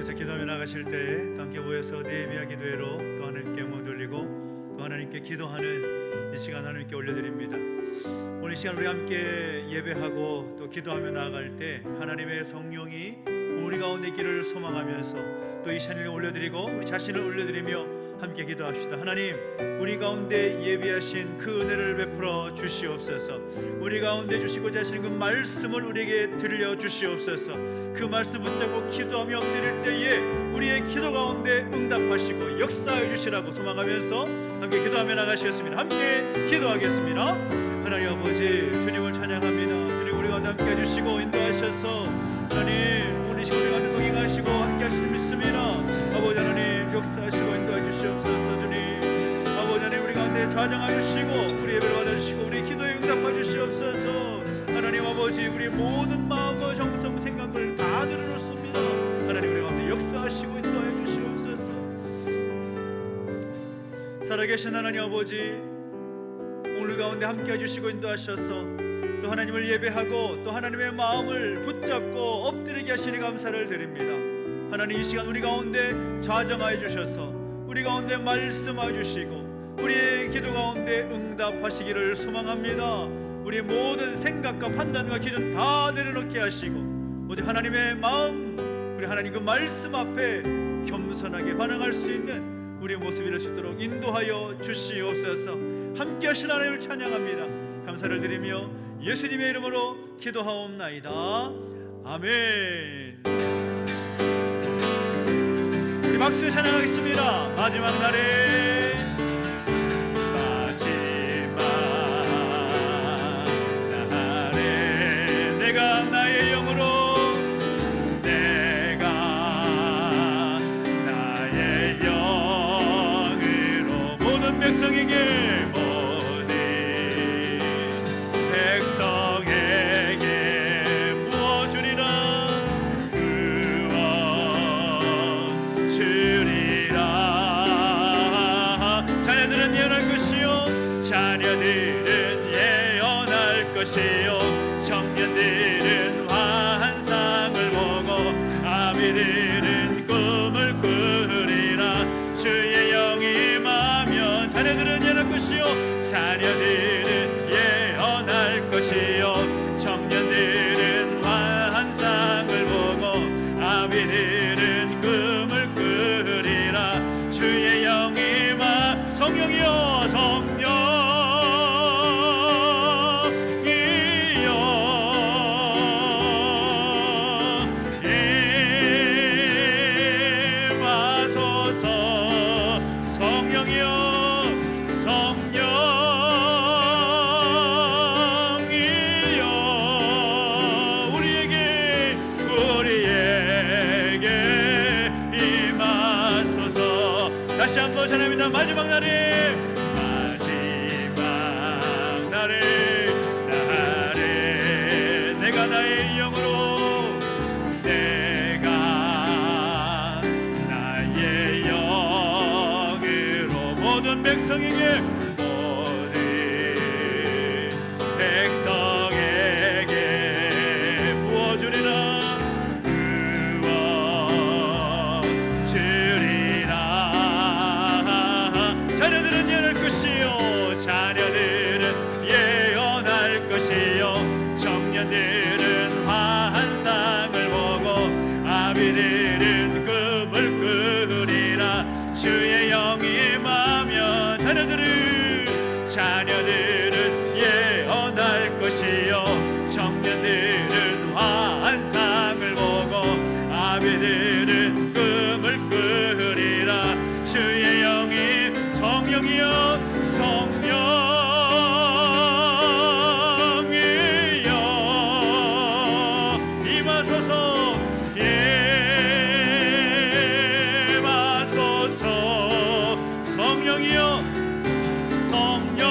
가운데서 기도하며 나가실 때 또 함께 모여서 예배와 기도회로 또 하나님께 영광 돌리고 또 하나님께 기도하는 이 시간 하나님께 올려드립니다. 오늘 이 시간 우리 함께 예배하고 또 기도하며 나아갈 때 하나님의 성령이 우리 가운데 있기를 소망하면서 또 이 찬양을 올려드리고 우리 자신을 올려드리며 함께 기도합시다. 하나님, 우리 가운데 예비하신 그 은혜를 베풀어 주시옵소서. 우리 가운데 주시고자 하시는 그 말씀을 우리에게 들려주시옵소서. 그 말씀 붙잡고 기도하며 엎드릴 때에 우리의 기도 가운데 응답하시고 역사해 주시라고 소망하면서 함께 기도하며 나가시겠습니다. 함께 기도하겠습니다. 하나님 아버지, 주님을 찬양합니다. 주님, 우리 가운데 함께 해주시고 인도하셔서 하나님 오늘 시간 우리 가운데 동행하시고 함께 하시는 믿습니다. 아버지 하나님, 역사하시고 인도해 주시옵소서. 주님, 아버지 하나님, 우리 가운데 좌정하여 주시고 우리 예배를 받아주시고 우리 기도에 응답하여 주시옵소서. 하나님 아버지, 우리 모든 마음과 정성 생각을 다 들어놓습니다. 하나님, 우리 가운데 역사하시고 인도해 주시옵소서. 살아계신 하나님 아버지, 오늘 가운데 함께 해주시고 인도하셔서 또 하나님을 예배하고 또 하나님의 마음을 붙잡고 엎드리게 하시니 감사를 드립니다. 하나님, 이 시간 우리 가운데 좌정하여 주셔서 우리 가운데 말씀하여 주시고 우리의 기도 가운데 응답하시기를 소망합니다. 우리 모든 생각과 판단과 기준 다 내려놓게 하시고 오직 하나님의 마음, 우리 하나님 그 말씀 앞에 겸손하게 반응할 수 있는 우리의 모습이 될 수 있도록 인도하여 주시옵소서. 함께 하신 하나님을 찬양합니다. 감사를 드리며 예수님의 이름으로 기도하옵나이다. 아멘. 우리 박수에 찬양하겠습니다. 마지막 날에 내가 나의 영으로 모든 백성에게 부어주리라. 자녀들은 예언할 것이요 자녀들은 예언할 것이요 청년들은 환상을 보고 아비들은 꿈을 꾸리라. 주의 영이 임하면 자녀들은 예언할 것이요 자녀들은 예언할 것이요 청년들은 환상을 보고 아비들은 꿈을 꾸리라. 주의 영이 임하 성령이여 성령이여 임하소서. 성령이여 성령이여 우리에게 임하소서. 다시 한번 전합니다. 마지막 날에 내가 나의 영으로 모든 백성에게 부어주리라. 자녀들은 예언할 것이요 자녀들은 예언할 것이요 청년들은 환상을 보고 아비들은 꿈을 꾸리라. 주의 영이 임하면 자녀들은 예언할 것이요 청년들은 환상을 보고 아비들은 꿈을 꾸리라. 주의 영이 성령이여 성령이여 임하소서. 임하소서. 성령이여 성령이여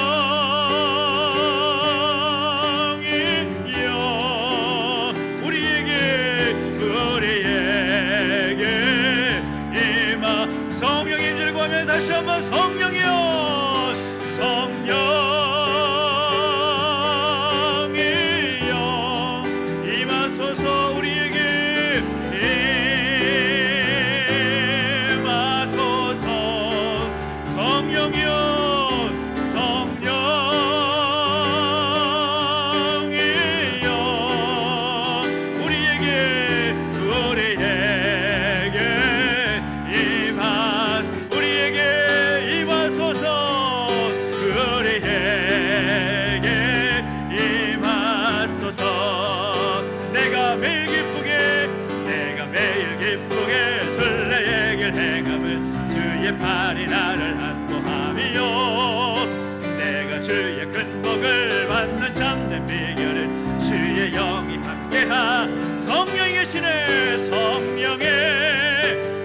주의 큰 복을 받는 참된 비결은 주의 영이 함께하. 성령이 계시네, 성령이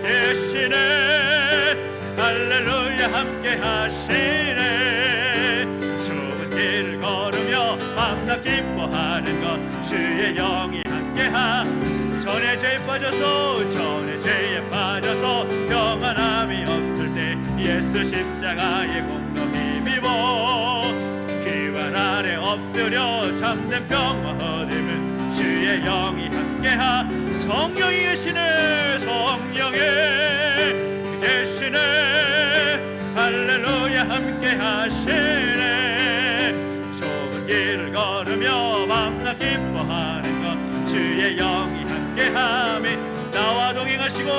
계시네. 할렐루야 함께 하시네. 좁은 길을 걸으며 밤낮 기뻐하는 것 주의 영이 함께하. 전에 죄에 빠져서 평안함이 없을 때 예수 십자가의 공로 힘입어 기완 아래 엎드려 참된 평화 얻으면 주의 영이 함께하. 성령이 계시네, 성령이 계시네. 할렐루야 함께 하시네. 좁은 길을 걸으며 밤낮 기뻐하는 것 주의 영이 함께함이. 나와 동행하시고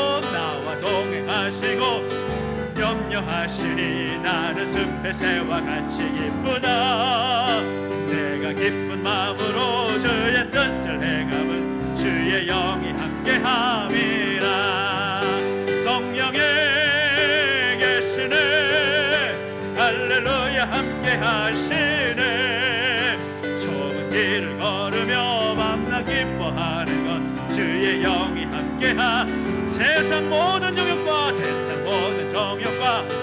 염려하시니 나는 숲의 새와 같이 기쁘다. 내가 기쁜 마음으로 주의 뜻을 행함은 주의 영이 함께함이라. 성령이 계시네. 할렐루야 함께하시네. 좁은 길을 걸으며 밤낮 기뻐하는 것 주의 영이 함께하. 세상 모든 정욕과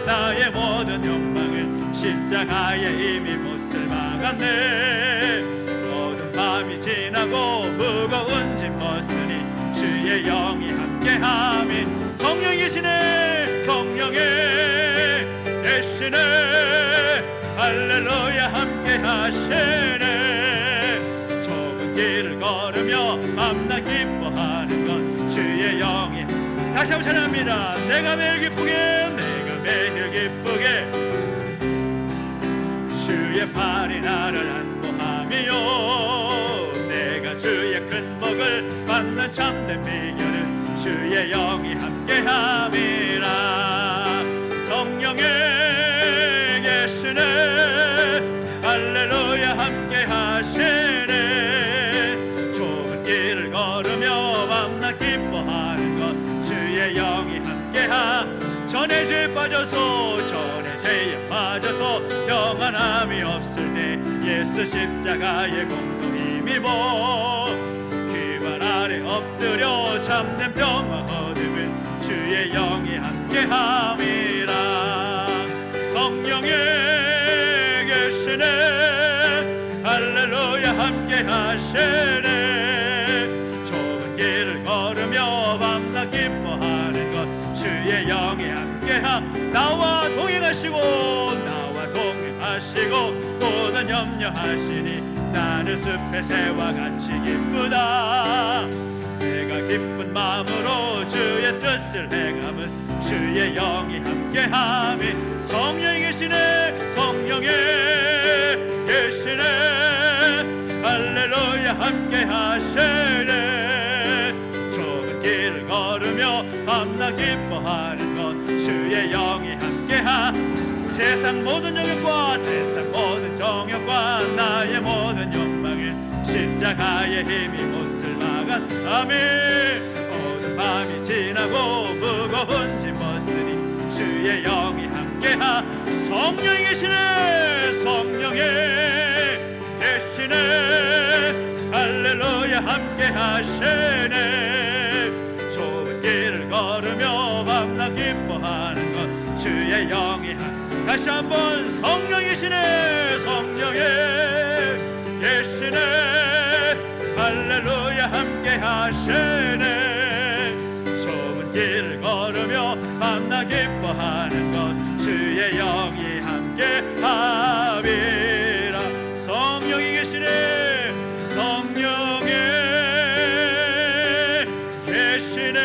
나의 모든 욕망을 십자가에 이미 못을 막았네. 모든 밤이 지나고 무거운 짐 벗으니 주의 영이 함께함이. 성령이 계시네, 성령이 계시네. 할렐루야 함께하시네. 좁은 길을 걸으며 밤낮 기뻐하는 것 주의 영이. 다시 한번 찬양합니다. 내가 매일 기쁘게 주의 팔이 나를 안보함이요. 내가 주의 큰 복을 받는 참된 비결은 주의 영이 함께함이라. 성령이 계시네. 할렐루야 함께하시네. 좁은 길을 걸으며 밤낮 기뻐하는 것 주의 영이 함께하. 전에 죄에 빠져서 평안함이 없을 때 예수 십자가의 공로 힘입어 기완 아래 엎드려 참된 평화 얻으면 주의 영이 함께함이라. 성령이 계시네. 할렐루야 함께하시네. 좁은 길을 걸으며 밤낮 기뻐하는 것 주의 영이 함께하. 나와 동행하시고 모든 염려하시니 나는 숲의 새와 같이 기쁘다. 내가 기쁜 마음으로 주의 뜻을 행함은 주의 영이 함께함이. 성령이 계시네, 성령이 계시네. 할렐루야 함께하시네. 좁은 길을 걸으며 밤낮 기뻐하는 것 주의 영이 함께하. 세상 모든 정욕과 나의 모든 욕망을 십자가의 힘이 못을 막았. 아멘. 모든 밤이 지나고 무거운 짐 벗으니 주의 영이 함께하. 성령이 계시네, 성령이 계시네. 할렐루야 함께하시네. 좁은 길을 걸으며 밤낮 기뻐하는 것 주의 영이 함. 다시 한번 성령이 계시네, 성령이 계시네. 할렐루야 함께하시네. 좁은 길을 걸으며 밤낮 기뻐하는 것 주의 영이 함께함이라. 성령이 계시네, 성령이 계시네.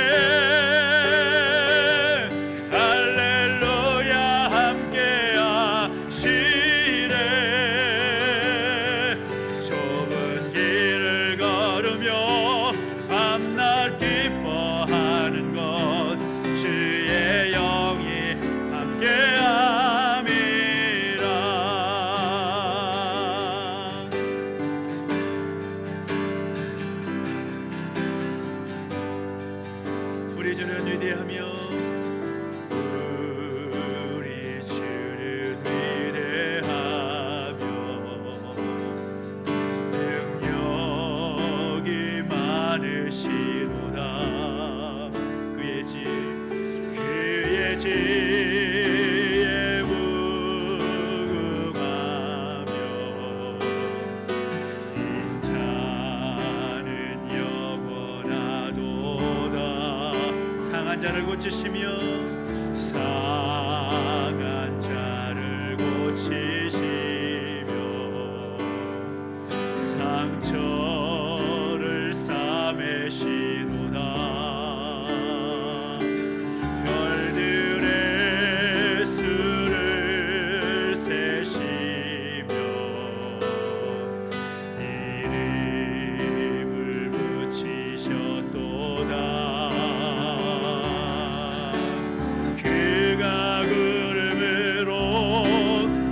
우리 주는 위대하며 우리 주는 위대하며 많으시도다. 그의 지혜에 무궁하며 인자는 영원하도다. 상한 자를 고치시며 상한 자를 고치시며 상처를 싸매시도다. 별들의 수를 세시며 이름을 붙이셨도다. 그가 구름으로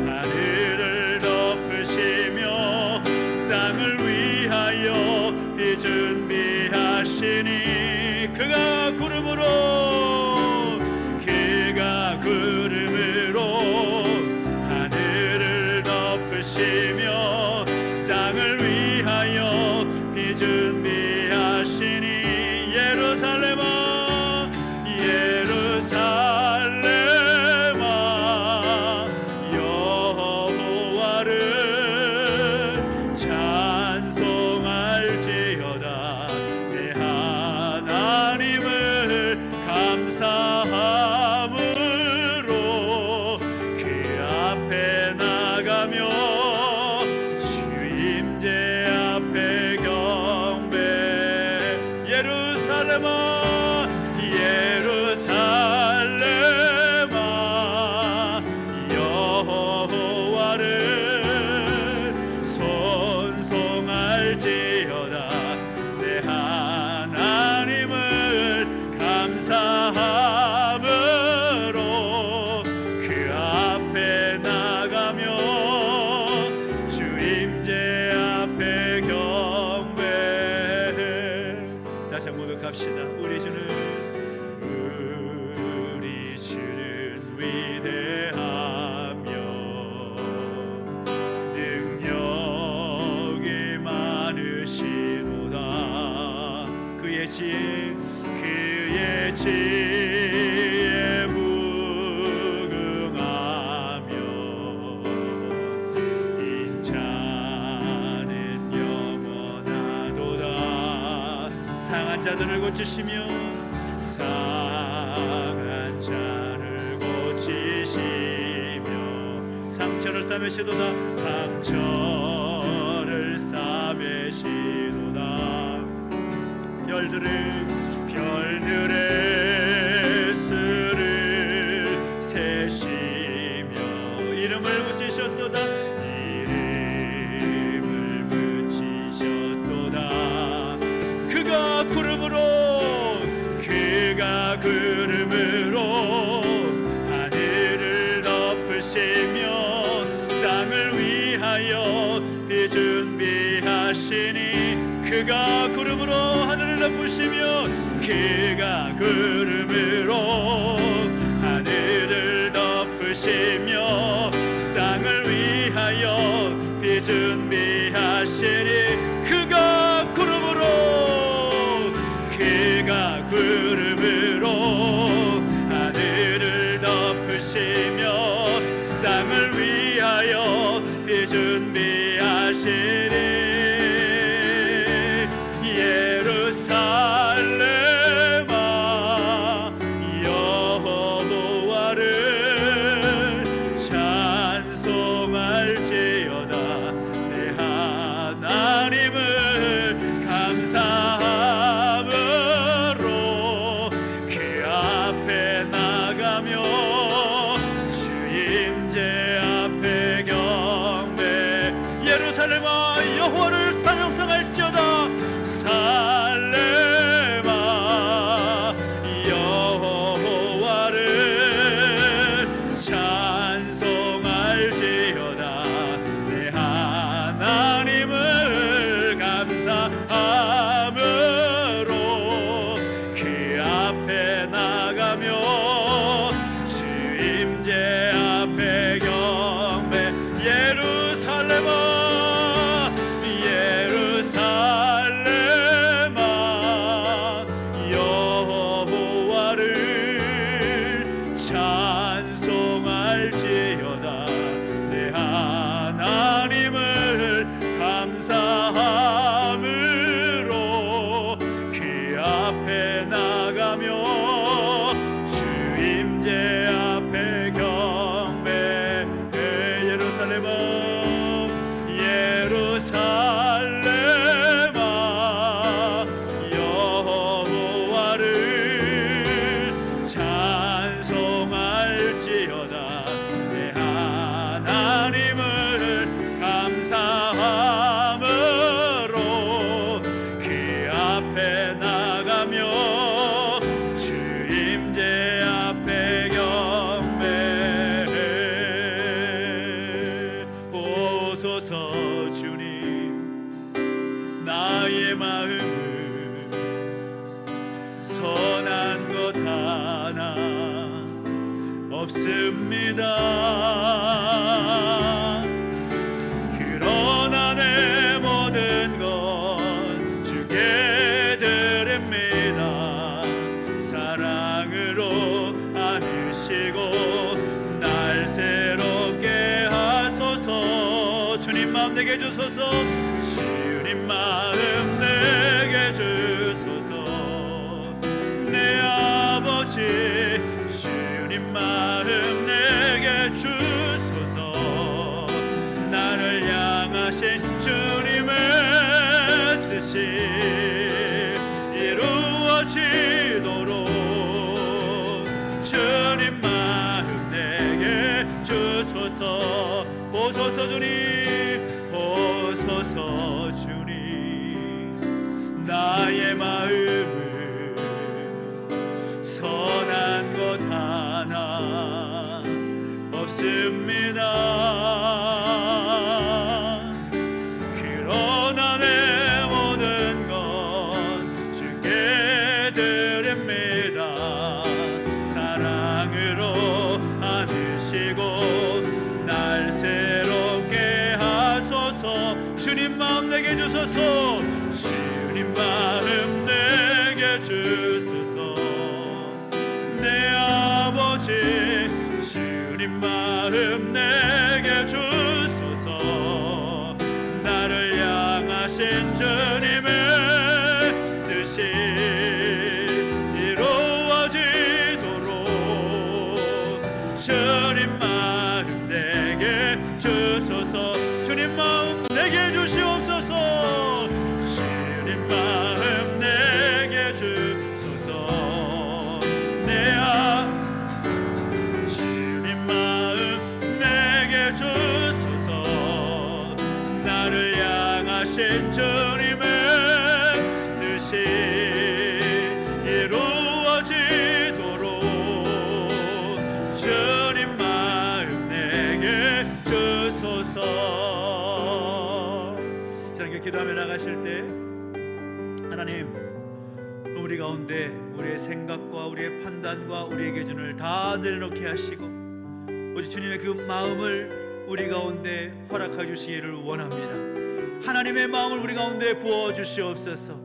하늘을 덮으시며 땅을 위하여 비 준비하시니 그가 구름으로 하늘을 덮으시며 땅을 위하여 비 준비하시니 예루살렘아 예루살렘아 여호와를 찬송할지어다. 내 하나님을 감사함으로 그 앞에 나가며 주 임재 앞에 경배. 예루살렘아 예루살렘아 여호와를 손송할지어다. 내 하나님을 감사함으로 그 앞에 나가며 주 임재 앞에 경배. 다시 한번 고백합시다. 우리 주는 위대하며 능력이 많으시도다. 그의 지혜에 무궁하며 인자는 영원하도다. 상한 자들을 고치시며 상한 자를 고치시며 상처를 싸매시도다. 상처를 싸매시도다. 별들의 수를 세시며 이름을 붙이셨도다. 이름을 붙이셨도다. 그가 구름으로 하늘을 덮으시며 땅을 위하여 비 준비하시니 그가 구름으로 하늘을 덮으시며 그가 구름으로 하늘을 덮으시며 땅을 위하여 비 준비하시니 그가 구름으로 하늘을 덮으시며 땅을 위하여 비 준비하시니 예루살렘아 여호와를 찬송할지어다. 내 하나님을 감사함으로 그 앞에 나가며 주 임재 앞에 경배. 예루살렘아 여호와를 찬송할지어다. 살렘아 여호와를 찬송할지어다. 내 하나님을 감사함으로 그 앞에 나가며 주 임재 앞에 경배. 예루살렘아 주님 나의 마음은 선한 것 하나 없습니다. 그러나 내 모든 것 주께 드립니다. 사랑으로 안으시고 날 새롭게 하소서. 주님 마음 내게 주소서. 주님 마음 내게 주소서. 내 아버지 주님 마음 내게 주소서. 나를 향하신 주님의 뜻이 이루어지도록 주님 마음 내게 주소서. 보소서 주님, 보소서 주님 나의 마음을 선한 것 하나 없습니다. 그러나 내 모든 것 주께 드립니다. 사랑으로 안으시고 날 새롭게 하소서. 주님 마음 내게 주소서. 주님 마음 내게 주소서. 내 아버지 주님 마음 내게 주소서. 나를 향하신 주님의 뜻이 이루어지도록 주님 마음 내게 주소서. 주님 마음 내게 주시옵소서. 주님 마음 내게 주소서. 내 주님 마음 내게 주소서. 나를 향하신 주님의 뜻이 이루어지도록 주님 마음 내게 주소서. 저렇게 기도하며 나가실 때 하나님 우리 가운데 우리의 생각과 우리의 판단과 우리의 기준을 다 내려놓게 하시고 오직 주님의 그 마음을 우리 가운데 허락해 주시기를 원합니다. 하나님의 마음을 우리 가운데 부어 주시옵소서.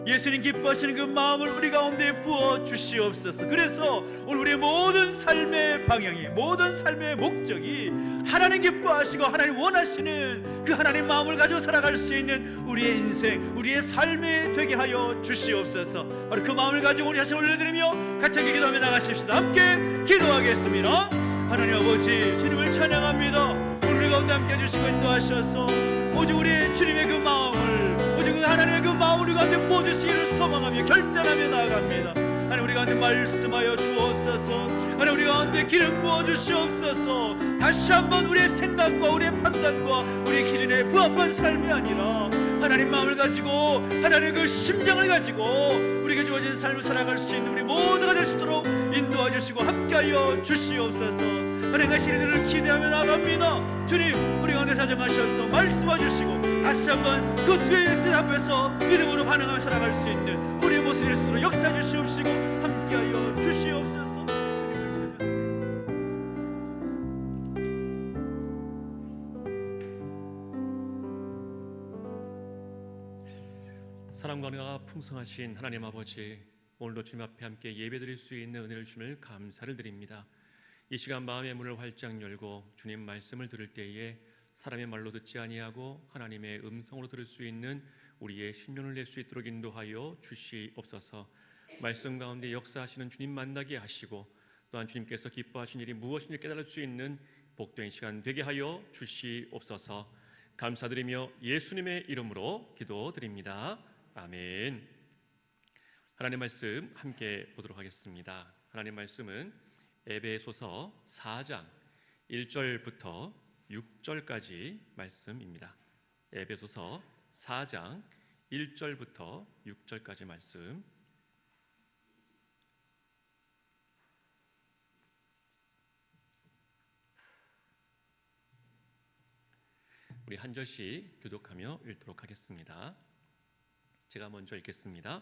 예수님 기뻐하시는 그 마음을 우리 가운데 부어 주시옵소서. 그래서 오늘 우리의 모든 삶의 방향이, 모든 삶의 목적이 하나님 기뻐하시고 하나님 원하시는 그 하나님 마음을 가지고 살아갈 수 있는 우리의 인생, 우리의 삶이 되게 하여 주시옵소서. 바로 그 마음을 가지고 우리 자신 올려드리며 같이 기도하며 나가십시다. 함께 기도하겠습니다. 하나님 아버지 주님을 찬양합니다. 오늘 우리 가운데 함께 해주시고 인도하셔서 오직 우리 주님의 그 마음을, 오직 그 하나님의 그 마음을 우리 가운데 부어주시기를 소망하며 결단하며 나아갑니다. 하나님 우리 가운데 말씀하여 주옵소서. 하나님 우리 가운데 기름 부어주시옵소서. 다시 한번 우리의 생각과 우리의 판단과 우리의 기준에 부합한 삶이 아니라 하나님 마음을 가지고 하나님의 그 심정을 가지고 우리에게 주어진 삶을 살아갈 수 있는 우리 모두가 될 수 있도록 인도해 주시고 함께하여 주시옵소서. 하나님 그 시리즈를 기대하며 나갑니다. 주님 우리 가운데 사정하셔서 말씀해 주시고 다시 한번 그 뒤에 뜻 앞에서 믿음으로 반응하며 살아갈 수 있는 우리의 모습이 될 수 있도록 역사해 주시옵시고 함께하여 주시옵소서. 사랑과 은혜가 풍성하신 하나님 아버지, 오늘도 주님 앞에 함께 예배드릴 수 있는 은혜를 주심을 감사를 드립니다. 이 시간 마음의 문을 활짝 열고 주님 말씀을 들을 때에 사람의 말로 듣지 아니하고 하나님의 음성으로 들을 수 있는 우리의 신령을 낼 수 있도록 인도하여 주시옵소서. 말씀 가운데 역사하시는 주님 만나게 하시고 또한 주님께서 기뻐하신 일이 무엇인지 깨달을 수 있는 복된 시간 되게 하여 주시옵소서. 감사드리며 예수님의 이름으로 기도드립니다. 아멘. 하나님 말씀 함께 보도록 하겠습니다. 하나님 말씀은 에베소서 4장 1절부터 6절까지 말씀입니다. 에베소서 4장 1절부터 6절까지 말씀. 우리 한 절씩 교독하며 읽도록 하겠습니다. 제가 먼저 읽겠습니다.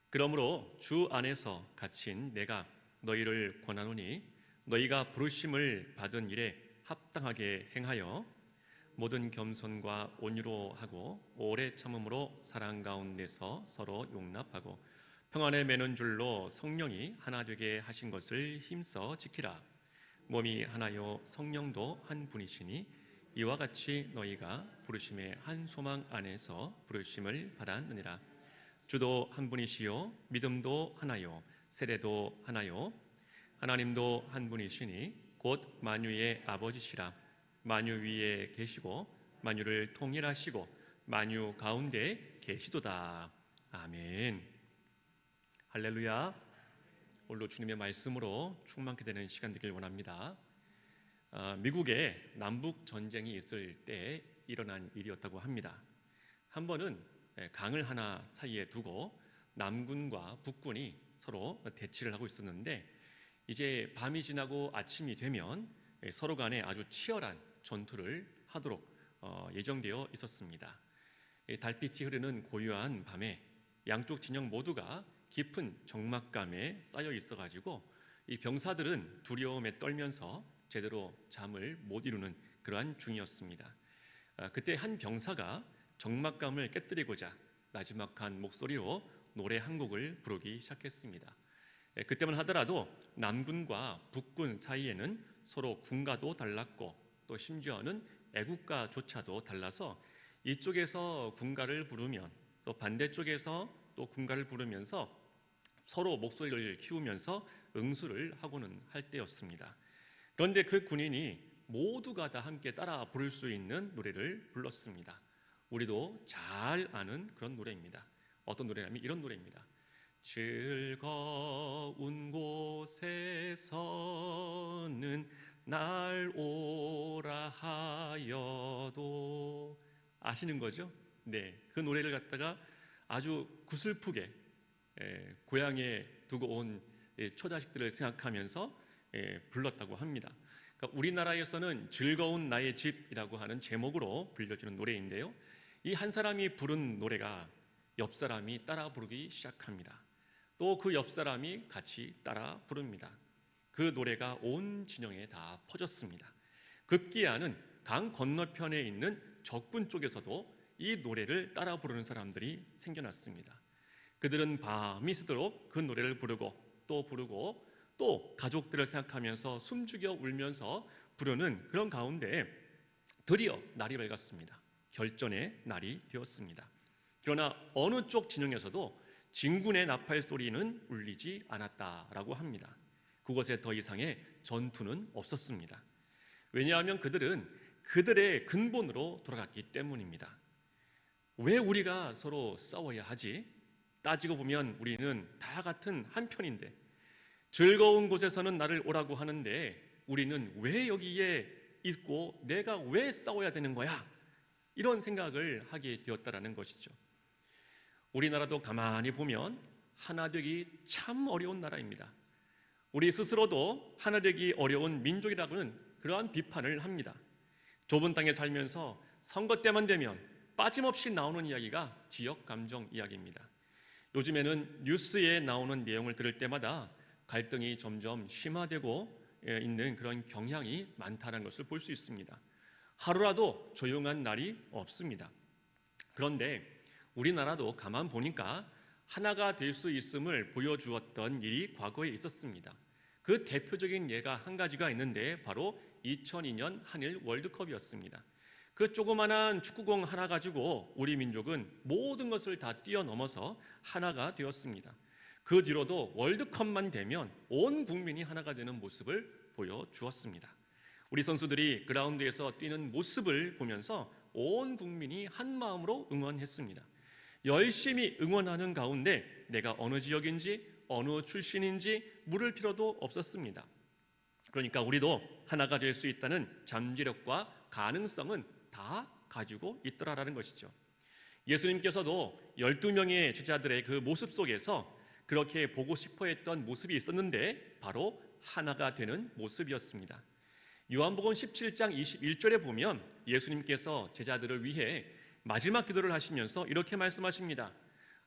그러므로 주 안에서 갇힌 내가 너희를 권하노니 너희가 부르심을 받은 일에 합당하게 행하여 모든 겸손과 온유로 하고 오래 참음으로 사랑 가운데서 서로 용납하고 평안에 매는 줄로 성령이 하나 되게 하신 것을 힘써 지키라. 몸이 하나요 성령도 한 분이시니 이와 같이 너희가 부르심의 한 소망 안에서 부르심을 받았느니라. 주도 한 분이시요 믿음도 하나요 세례도 하나요 하나님도 한 분이시니 곧 만유의 아버지시라. 만유 위에 계시고 만유를 통일하시고 만유 가운데 계시도다. 아멘. 할렐루야. 오늘도 주님의 말씀으로 충만케 되는 시간 되길 원합니다. 미국에 남북 전쟁이 있을 때 일어난 일이었다고 합니다. 한 번은 강을 하나 사이에 두고 남군과 북군이 서로 대치를 하고 있었는데 이제 밤이 지나고 아침이 되면 서로 간에 아주 치열한 전투를 하도록 예정되어 있었습니다. 달빛이 흐르는 고요한 밤에 양쪽 진영 모두가 깊은 적막감에 쌓여 있어가지고 이 병사들은 두려움에 떨면서 제대로 잠을 못 이루는 그러한 중이었습니다. 그때 한 병사가 적막감을 깨뜨리고자 나지막한 목소리로 노래 한 곡을 부르기 시작했습니다. 그때만 하더라도 남군과 북군 사이에는 서로 군가도 달랐고 또 심지어는 애국가조차도 달라서 이쪽에서 군가를 부르면 또 반대쪽에서 또 군가를 부르면서 서로 목소리를 키우면서 응수를 하고는 할 때였습니다. 그런데 그 군인이 모두가 다 함께 따라 부를 수 있는 노래를 불렀습니다. 우리도 잘 아는 그런 노래입니다. 어떤 노래냐면 이런 노래입니다. 즐거운 곳에서는 날 오라 하여도 아시는 거죠? 네, 그 노래를 갖다가 아주 구슬프게 고향에 두고 온 초자식들을 생각하면서 불렀다고 합니다. 그러니까 우리나라에서는 즐거운 나의 집이라고 하는 제목으로 불려지는 노래인데요. 이 한 사람이 부른 노래가 옆 사람이 따라 부르기 시작합니다. 또 그 옆 사람이 같이 따라 부릅니다. 그 노래가 온 진영에 다 퍼졌습니다. 급기야는 강 건너편에 있는 적군 쪽에서도 이 노래를 따라 부르는 사람들이 생겨났습니다. 그들은 밤이 새도록 그 노래를 부르고 또 가족들을 생각하면서 숨죽여 울면서 부르는 그런 가운데 드디어 날이 밝았습니다. 결전의 날이 되었습니다. 그러나 어느 쪽 진영에서도 진군의 나팔 소리는 울리지 않았다라고 합니다. 그곳에 더 이상의 전투는 없었습니다. 왜냐하면 그들은 그들의 근본으로 돌아갔기 때문입니다. 왜 우리가 서로 싸워야 하지? 따지고 보면 우리는 다 같은 한 편인데 즐거운 곳에서는 나를 오라고 하는데 우리는 왜 여기에 있고 내가 왜 싸워야 되는 거야? 이런 생각을 하게 되었다라는 것이죠. 우리나라도 가만히 보면 하나 되기 참 어려운 나라입니다. 우리 스스로도 하나 되기 어려운 민족이라고는 그러한 비판을 합니다. 좁은 땅에 살면서 선거 때만 되면 빠짐없이 나오는 이야기가 지역 감정 이야기입니다. 요즘에는 뉴스에 나오는 내용을 들을 때마다 갈등이 점점 심화되고 있는 그런 경향이 많다는 것을 볼 수 있습니다. 하루라도 조용한 날이 없습니다. 그런데 우리나라도 가만 보니까 하나가 될 수 있음을 보여주었던 일이 과거에 있었습니다. 그 대표적인 예가 한 가지가 있는데 바로 2002년 한일 월드컵이었습니다. 그 조그만한 축구공 하나 가지고 우리 민족은 모든 것을 다 뛰어넘어서 하나가 되었습니다. 그 뒤로도 월드컵만 되면 온 국민이 하나가 되는 모습을 보여주었습니다. 우리 선수들이 그라운드에서 뛰는 모습을 보면서 온 국민이 한 마음으로 응원했습니다. 열심히 응원하는 가운데 내가 어느 지역인지 어느 출신인지 물을 필요도 없었습니다. 그러니까 우리도 하나가 될 수 있다는 잠재력과 가능성은 다 가지고 있더라라는 것이죠. 예수님께서도 12명의 제자들의 그 모습 속에서 그렇게 보고 싶어 했던 모습이 있었는데 바로 하나가 되는 모습이었습니다. 요한복음 17장 21절에 보면 예수님께서 제자들을 위해 마지막 기도를 하시면서 이렇게 말씀하십니다.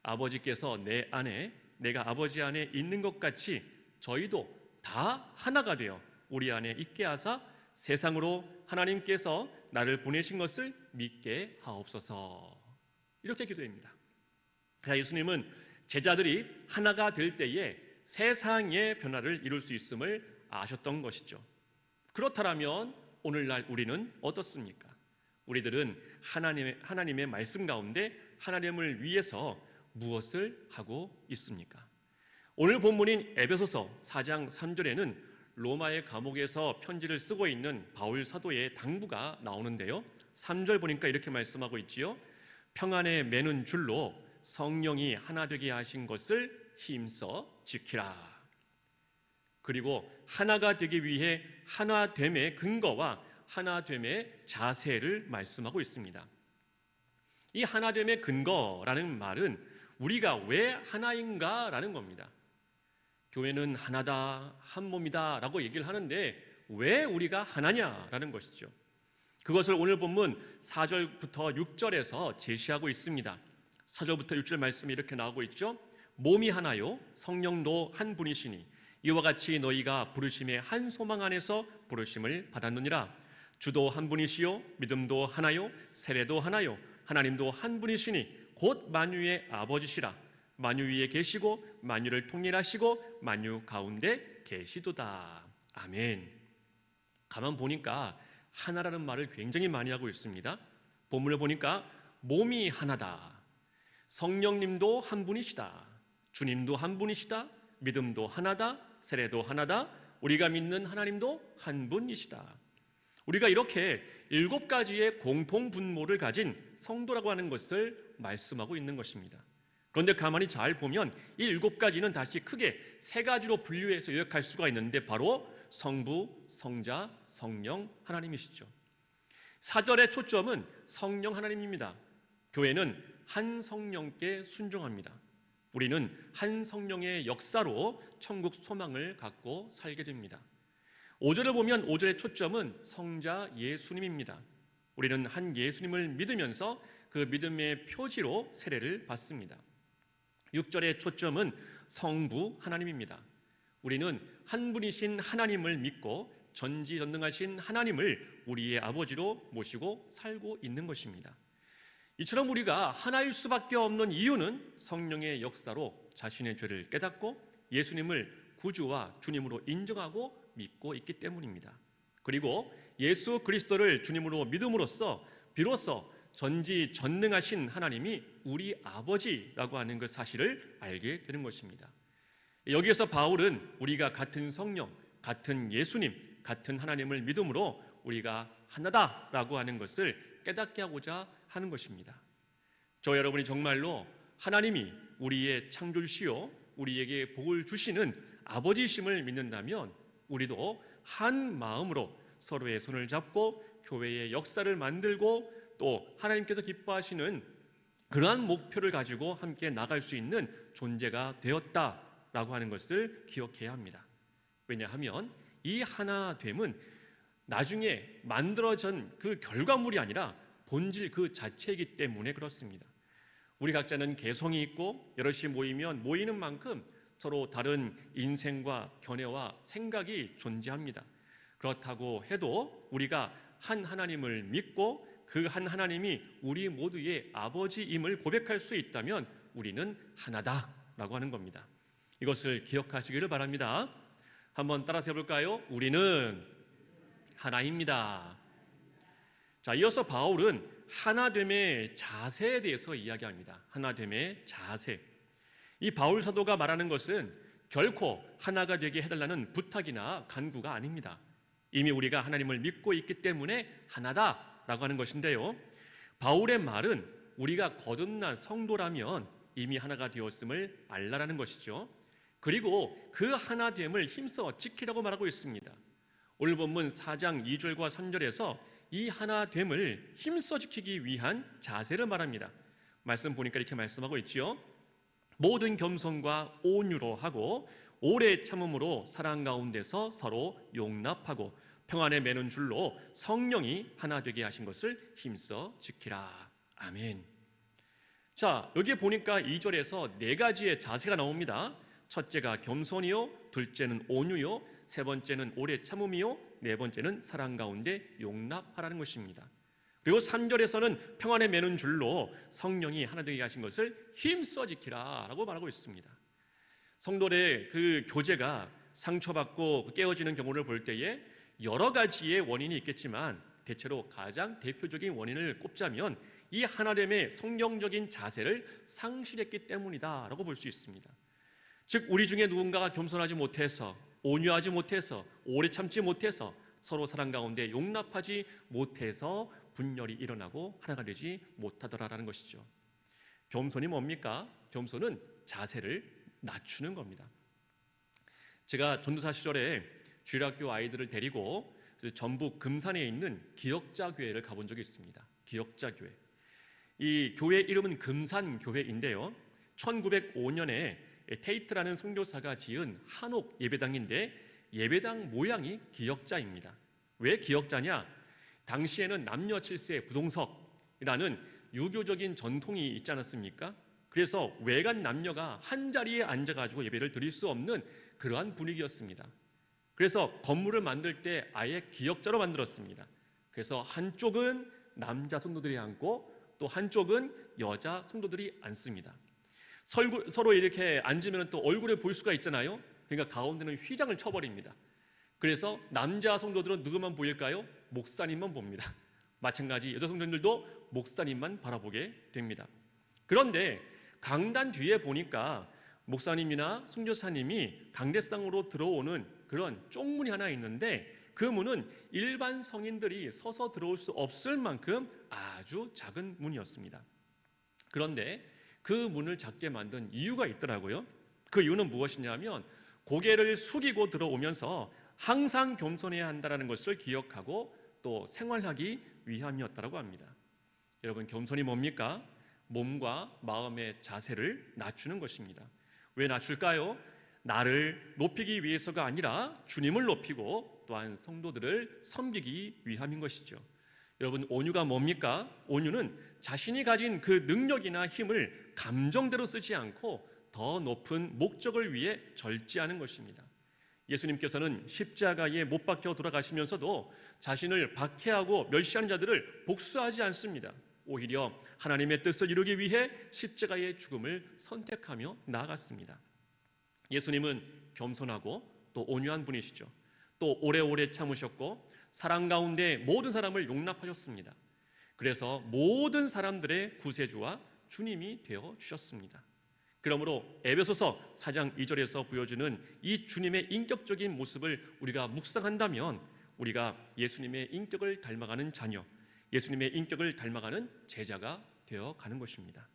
아버지께서 내 안에 내가 아버지 안에 있는 것 같이 저희도 다 하나가 되어 우리 안에 있게 하사 세상으로 하나님께서 나를 보내신 것을 믿게 하옵소서. 이렇게 기도합니다. 예수님은 제자들이 하나가 될 때에 세상의 변화를 이룰 수 있음을 아셨던 것이죠. 그렇다면 오늘날 우리는 어떻습니까? 우리들은 하나님의 말씀 가운데 하나님을 위해서 무엇을 하고 있습니까? 오늘 본문인 에베소서 4장 3절에는 로마의 감옥에서 편지를 쓰고 있는 바울 사도의 당부가 나오는데요. 3절 보니까 이렇게 말씀하고 있지요. 평안에 매는 줄로 성령이 하나 되게 하신 것을 힘써 지키라. 그리고 하나가 되기 위해 하나됨의 근거와 하나됨의 자세를 말씀하고 있습니다. 이 하나됨의 근거라는 말은 우리가 왜 하나인가라는 겁니다. 교회는 하나다, 한 몸이다 라고 얘기를 하는데 왜 우리가 하나냐라는 것이죠. 그것을 오늘 본문 4절부터 6절에서 제시하고 있습니다. 4절부터 6절 말씀이 이렇게 나오고 있죠. 몸이 하나요 성령도 한 분이시니 이와 같이 너희가 부르심의 한 소망 안에서 부르심을 받았느니라. 주도 한 분이시요 믿음도 하나요 세례도 하나요 하나님도 한 분이시니 곧 만유의 아버지시라. 만유 위에 계시고 만유를 통일하시고 만유 가운데 계시도다. 아멘. 가만 보니까 하나라는 말을 굉장히 많이 하고 있습니다. 본문을 보니까 몸이 하나다. 성령님도 한 분이시다. 주님도 한 분이시다. 믿음도 하나다. 세례도 하나다. 우리가 믿는 하나님도 한 분이시다. 우리가 이렇게 7가지의 공통 분모를 가진 성도라고 하는 것을 말씀하고 있는 것입니다. 그런데 가만히 잘 보면 이 7가지는 다시 크게 3가지로 분류해서 요약할 수가 있는데 바로 성부, 성자, 성령 하나님이시죠. 4절의 초점은 성령 하나님입니다. 교회는 한 성령께 순종합니다. 우리는 한 성령의 역사로 천국 소망을 갖고 살게 됩니다. 5절을 보면 5절의 초점은 성자 예수님입니다. 우리는 한 예수님을 믿으면서 그 믿음의 표지로 세례를 받습니다. 6절의 초점은 성부 하나님입니다. 우리는 한 분이신 하나님을 믿고 전지전능하신 하나님을 우리의 아버지로 모시고 살고 있는 것입니다. 이처럼 우리가 하나일 수밖에 없는 이유는 성령의 역사로 자신의 죄를 깨닫고 예수님을 구주와 주님으로 인정하고 믿고 있기 때문입니다. 그리고 예수 그리스도를 주님으로 믿음으로써 비로소 전지전능하신 하나님이 우리 아버지라고 하는 그 사실을 알게 되는 것입니다. 여기에서 바울은 우리가 같은 성령, 같은 예수님, 같은 하나님을 믿음으로 우리가 하나다라고 하는 것을 깨닫게 하고자 하는 것입니다. 저 여러분이 정말로 하나님이 우리의 창조주시요 우리에게 복을 주시는 아버지심을 믿는다면 우리도 한 마음으로 서로의 손을 잡고 교회의 역사를 만들고 또 하나님께서 기뻐하시는 그러한 목표를 가지고 함께 나갈 수 있는 존재가 되었다라고 하는 것을 기억해야 합니다. 왜냐하면 이 하나됨은 나중에 만들어진 그 결과물이 아니라 본질 그 자체이기 때문에 그렇습니다. 우리 각자는 개성이 있고 여럿이 모이면 모이는 만큼 서로 다른 인생과 견해와 생각이 존재합니다. 그렇다고 해도 우리가 한 하나님을 믿고 그 한 하나님이 우리 모두의 아버지임을 고백할 수 있다면 우리는 하나다라고 하는 겁니다. 이것을 기억하시기를 바랍니다. 한번 따라서 해볼까요? 우리는 하나입니다. 자, 이어서 바울은 하나됨의 자세에 대해서 이야기합니다. 하나됨의 자세. 이 바울 사도가 말하는 것은 결코 하나가 되게 해달라는 부탁이나 간구가 아닙니다. 이미 우리가 하나님을 믿고 있기 때문에 하나다라고 하는 것인데요. 바울의 말은 우리가 거듭난 성도라면 이미 하나가 되었음을 알라라는 것이죠. 그리고 그 하나됨을 힘써 지키라고 말하고 있습니다. 오늘 본문 4장 2절과 3절에서 이 하나됨을 힘써 지키기 위한 자세를 말합니다. 말씀 보니까 이렇게 말씀하고 있지요. 모든 겸손과 온유로 하고 오래 참음으로 사랑 가운데서 서로 용납하고 평안에 매는 줄로 성령이 하나 되게 하신 것을 힘써 지키라. 아멘. 자, 여기 보니까 2절에서 네 가지의 자세가 나옵니다. 첫째가 겸손이요, 둘째는 온유요, 세 번째는 오래 참음이요, 네 번째는 사랑 가운데 용납하라는 것입니다. 그리고 3절에서는 평안에 매는 줄로 성령이 하나 되게 하신 것을 힘써 지키라 라고 말하고 있습니다. 성도의 그 교제가 상처받고 깨어지는 경우를 볼 때에 여러 가지의 원인이 있겠지만 대체로 가장 대표적인 원인을 꼽자면 이 하나됨의 성경적인 자세를 상실했기 때문이다 라고 볼 수 있습니다. 즉 우리 중에 누군가가 겸손하지 못해서, 온유하지 못해서, 오래 참지 못해서, 서로 사랑 가운데 용납하지 못해서 분열이 일어나고 하나가 되지 못하더라라는 것이죠. 겸손이 뭡니까? 겸손은 자세를 낮추는 겁니다. 제가 전도사 시절에 주일학교 아이들을 데리고 전북 금산에 있는 기역자교회를 가본 적이 있습니다. 기역자교회. 이 교회 이름은 금산교회인데요. 1905년에 테이트라는 선교사가 지은 한옥 예배당인데 예배당 모양이 기역자입니다. 왜 기역자냐? 당시에는 남녀 7세 부동석이라는 유교적인 전통이 있지 않았습니까? 그래서 외간 남녀가 한 자리에 앉아가지고 예배를 드릴 수 없는 그러한 분위기였습니다. 그래서 건물을 만들 때 아예 기역자로 만들었습니다. 그래서 한쪽은 남자 성도들이 앉고 또 한쪽은 여자 성도들이 앉습니다. 서로 이렇게 앉으면 또 얼굴을 볼 수가 있잖아요. 그러니까 가운데는 휘장을 쳐버립니다. 그래서 남자 성도들은 누구만 보일까요? 목사님만 봅니다. 마찬가지 여자 성도들도 목사님만 바라보게 됩니다. 그런데 강단 뒤에 보니까 목사님이나 선교사님이 강대상으로 들어오는 그런 쪽문이 하나 있는데 그 문은 일반 성인들이 서서 들어올 수 없을 만큼 아주 작은 문이었습니다. 그런데 그 문을 작게 만든 이유가 있더라고요. 그 이유는 무엇이냐면 고개를 숙이고 들어오면서 항상 겸손해야 한다는 것을 기억하고 또 생활하기 위함이었다고 합니다. 여러분, 겸손이 뭡니까? 몸과 마음의 자세를 낮추는 것입니다. 왜 낮출까요? 나를 높이기 위해서가 아니라 주님을 높이고 또한 성도들을 섬기기 위함인 것이죠. 여러분, 온유가 뭡니까? 온유는 자신이 가진 그 능력이나 힘을 감정대로 쓰지 않고 더 높은 목적을 위해 절제하는 것입니다. 예수님께서는 십자가에 못 박혀 돌아가시면서도 자신을 박해하고 멸시하는 자들을 복수하지 않습니다. 오히려 하나님의 뜻을 이루기 위해 십자가의 죽음을 선택하며 나아갔습니다. 예수님은 겸손하고 또 온유한 분이시죠. 또 오래오래 참으셨고 사랑 가운데 모든 사람을 용납하셨습니다. 그래서 모든 사람들의 구세주와 주님이 되어 주셨습니다. 그러므로 에베소서 4장 2절에서 보여주는 이 주님의 인격적인 모습을 우리가 묵상한다면 우리가 예수님의 인격을 닮아가는 자녀, 예수님의 인격을 닮아가는 제자가 되어 가는 것입니다.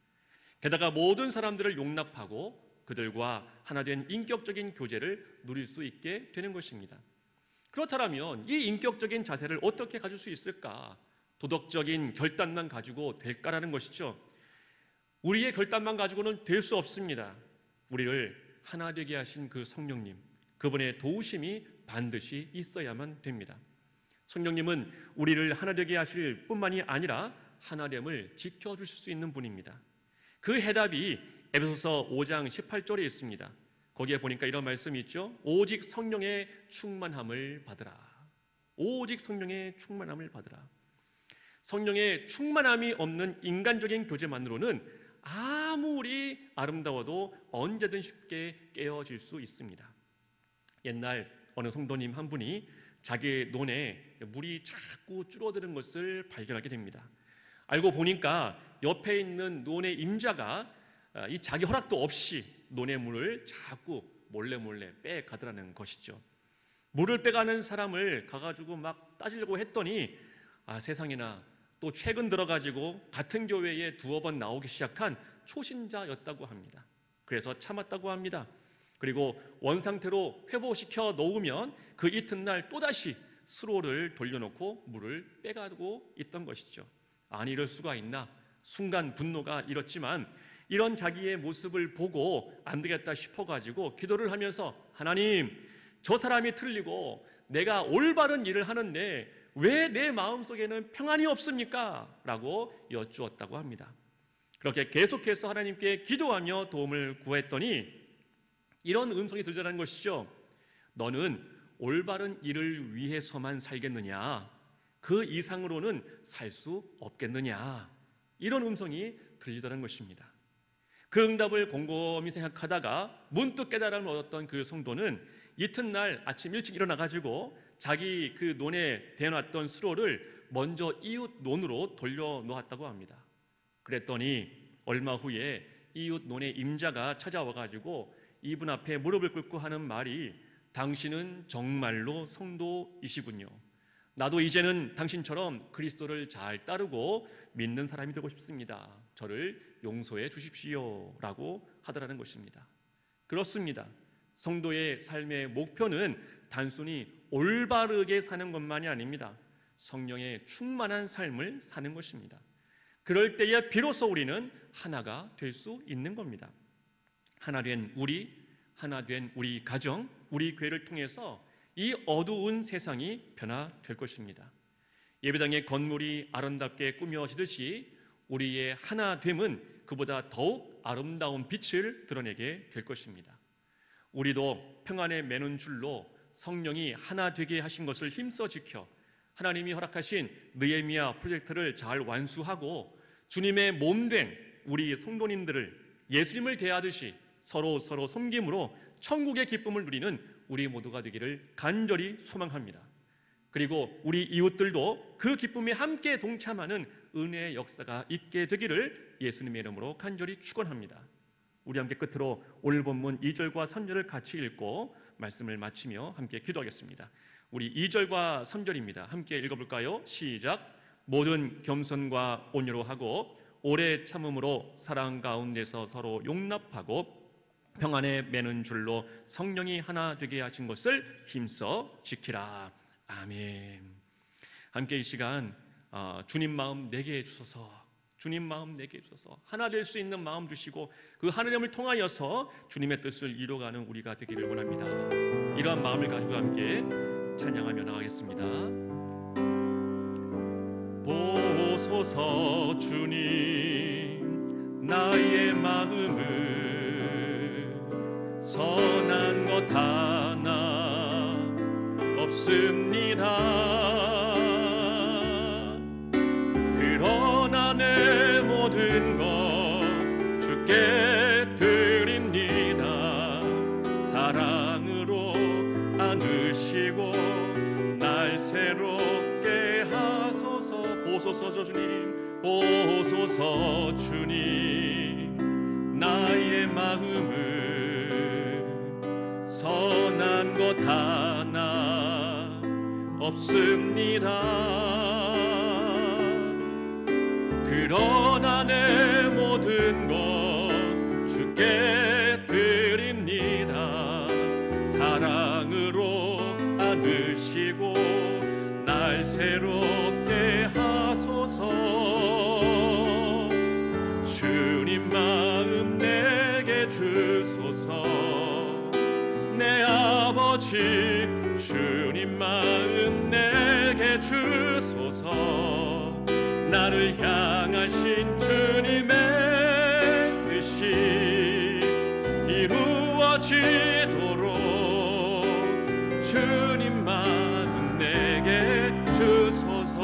게다가 모든 사람들을 용납하고 그들과 하나 된 인격적인 교제를 누릴 수 있게 되는 것입니다. 그렇다면 이 인격적인 자세를 어떻게 가질 수 있을까? 도덕적인 결단만 가지고 될까라는 것이죠. 우리의 결단만 가지고는 될 수 없습니다. 우리를 하나 되게 하신 그 성령님, 그분의 도우심이 반드시 있어야만 됩니다. 성령님은 우리를 하나 되게 하실 뿐만이 아니라 하나됨을 지켜주실 수 있는 분입니다. 그 해답이 에베소서 5장 18절에 있습니다. 거기에 보니까 이런 말씀이 있죠. 오직 성령의 충만함을 받으라. 오직 성령의 충만함을 받으라. 성령의 충만함이 없는 인간적인 교제만으로는 아무리 아름다워도 언제든 쉽게 깨어질 수 있습니다. 옛날 어느 성도님 한 분이 자기 논에 물이 자꾸 줄어드는 것을 발견하게 됩니다. 알고 보니까 옆에 있는 논의 임자가 이 자기 허락도 없이 논의 물을 자꾸 몰래 빼가더라는 것이죠. 물을 빼가는 사람을 가가지고 막 따지려고 했더니 세상에나 또 최근 들어가지고 같은 교회에 두어 번 나오기 시작한 초신자였다고 합니다. 그래서 참았다고 합니다. 그리고 원상태로 회복시켜 놓으면 그 이튿날 또다시 수로를 돌려놓고 물을 빼가고 있던 것이죠. 아니, 이럴 수가 있나? 순간 분노가 일었지만 이런 자기의 모습을 보고 안 되겠다 싶어가지고 기도를 하면서 하나님, 저 사람이 틀리고 내가 올바른 일을 하는데 왜 내 마음속에는 평안이 없습니까? 라고 여쭈었다고 합니다. 그렇게 계속해서 하나님께 기도하며 도움을 구했더니 이런 음성이 들려라는 것이죠. 너는 올바른 일을 위해서만 살겠느냐? 그 이상으로는 살 수 없겠느냐? 이런 음성이 들리더라는 것입니다. 그 응답을 곰곰이 생각하다가 문득 깨달음을 얻었던 그 성도는 이튿날 아침 일찍 일어나가지고 자기 그 논에 대놨던 수로를 먼저 이웃 논으로 돌려놓았다고 합니다. 그랬더니 얼마 후에 이웃 논의 임자가 찾아와가지고 이분 앞에 무릎을 꿇고 하는 말이 당신은 정말로 성도이시군요. 나도 이제는 당신처럼 그리스도를 잘 따르고 믿는 사람이 되고 싶습니다. 저를 용서해 주십시오 라고 하더라는 것입니다. 그렇습니다. 성도의 삶의 목표는 단순히 올바르게 사는 것만이 아닙니다. 성령의 충만한 삶을 사는 것입니다. 그럴 때에 비로소 우리는 하나가 될 수 있는 겁니다. 하나 된 우리 가정, 우리 교회를 통해서 이 어두운 세상이 변화될 것입니다. 예배당의 건물이 아름답게 꾸며지듯이 우리의 하나됨은 그보다 더욱 아름다운 빛을 드러내게 될 것입니다. 우리도 평안에 매는 줄로 성령이 하나 되게 하신 것을 힘써 지켜 하나님이 허락하신 느헤미야 프로젝트를 잘 완수하고 주님의 몸된 우리 성도님들을 예수님을 대하듯이 서로 섬김으로 천국의 기쁨을 누리는 우리 모두가 되기를 간절히 소망합니다. 그리고 우리 이웃들도 그 기쁨에 함께 동참하는 은혜의 역사가 있게 되기를 예수님의 이름으로 간절히 축원합니다. 우리 함께 끝으로 오늘 본문 2절과 3절을 같이 읽고 말씀을 마치며 함께 기도하겠습니다. 우리 2절과 3절입니다. 함께 읽어볼까요? 시작. 모든 겸손과 온유로 하고 오래 참음으로 사랑 가운데서 서로 용납하고 평안에 매는 줄로 성령이 하나 되게 하신 것을 힘써 지키라. 아멘. 함께 이 시간 주님 마음 내게 주소서, 주님 마음 내게 주소서, 하나 될 수 있는 마음 주시고 그 하나님을 통하여서 주님의 뜻을 이루어가는 우리가 되기를 원합니다. 이러한 마음을 가지고 함께 찬양하며 나가겠습니다. 보소서 주님 나의 마음을 선한 것 하나 없습니다. 그러나 내 모든 것 주께 드립니다. 사랑으로 안으시고 날 새롭게 하소서. 보소서 주님, 보소서 주님 나의 마음을 선한 것 하나 없습니다. 그러나 내 모든 것 주께 드립니다. 사랑으로 안으시고 날 새롭게 하소서. 주님 마음 내게 주소서. 내 아버지 주님 마음 내게 주소서. 나를 향하신 주님의 뜻이 이루어지도록 주님 마음 내게 주소서.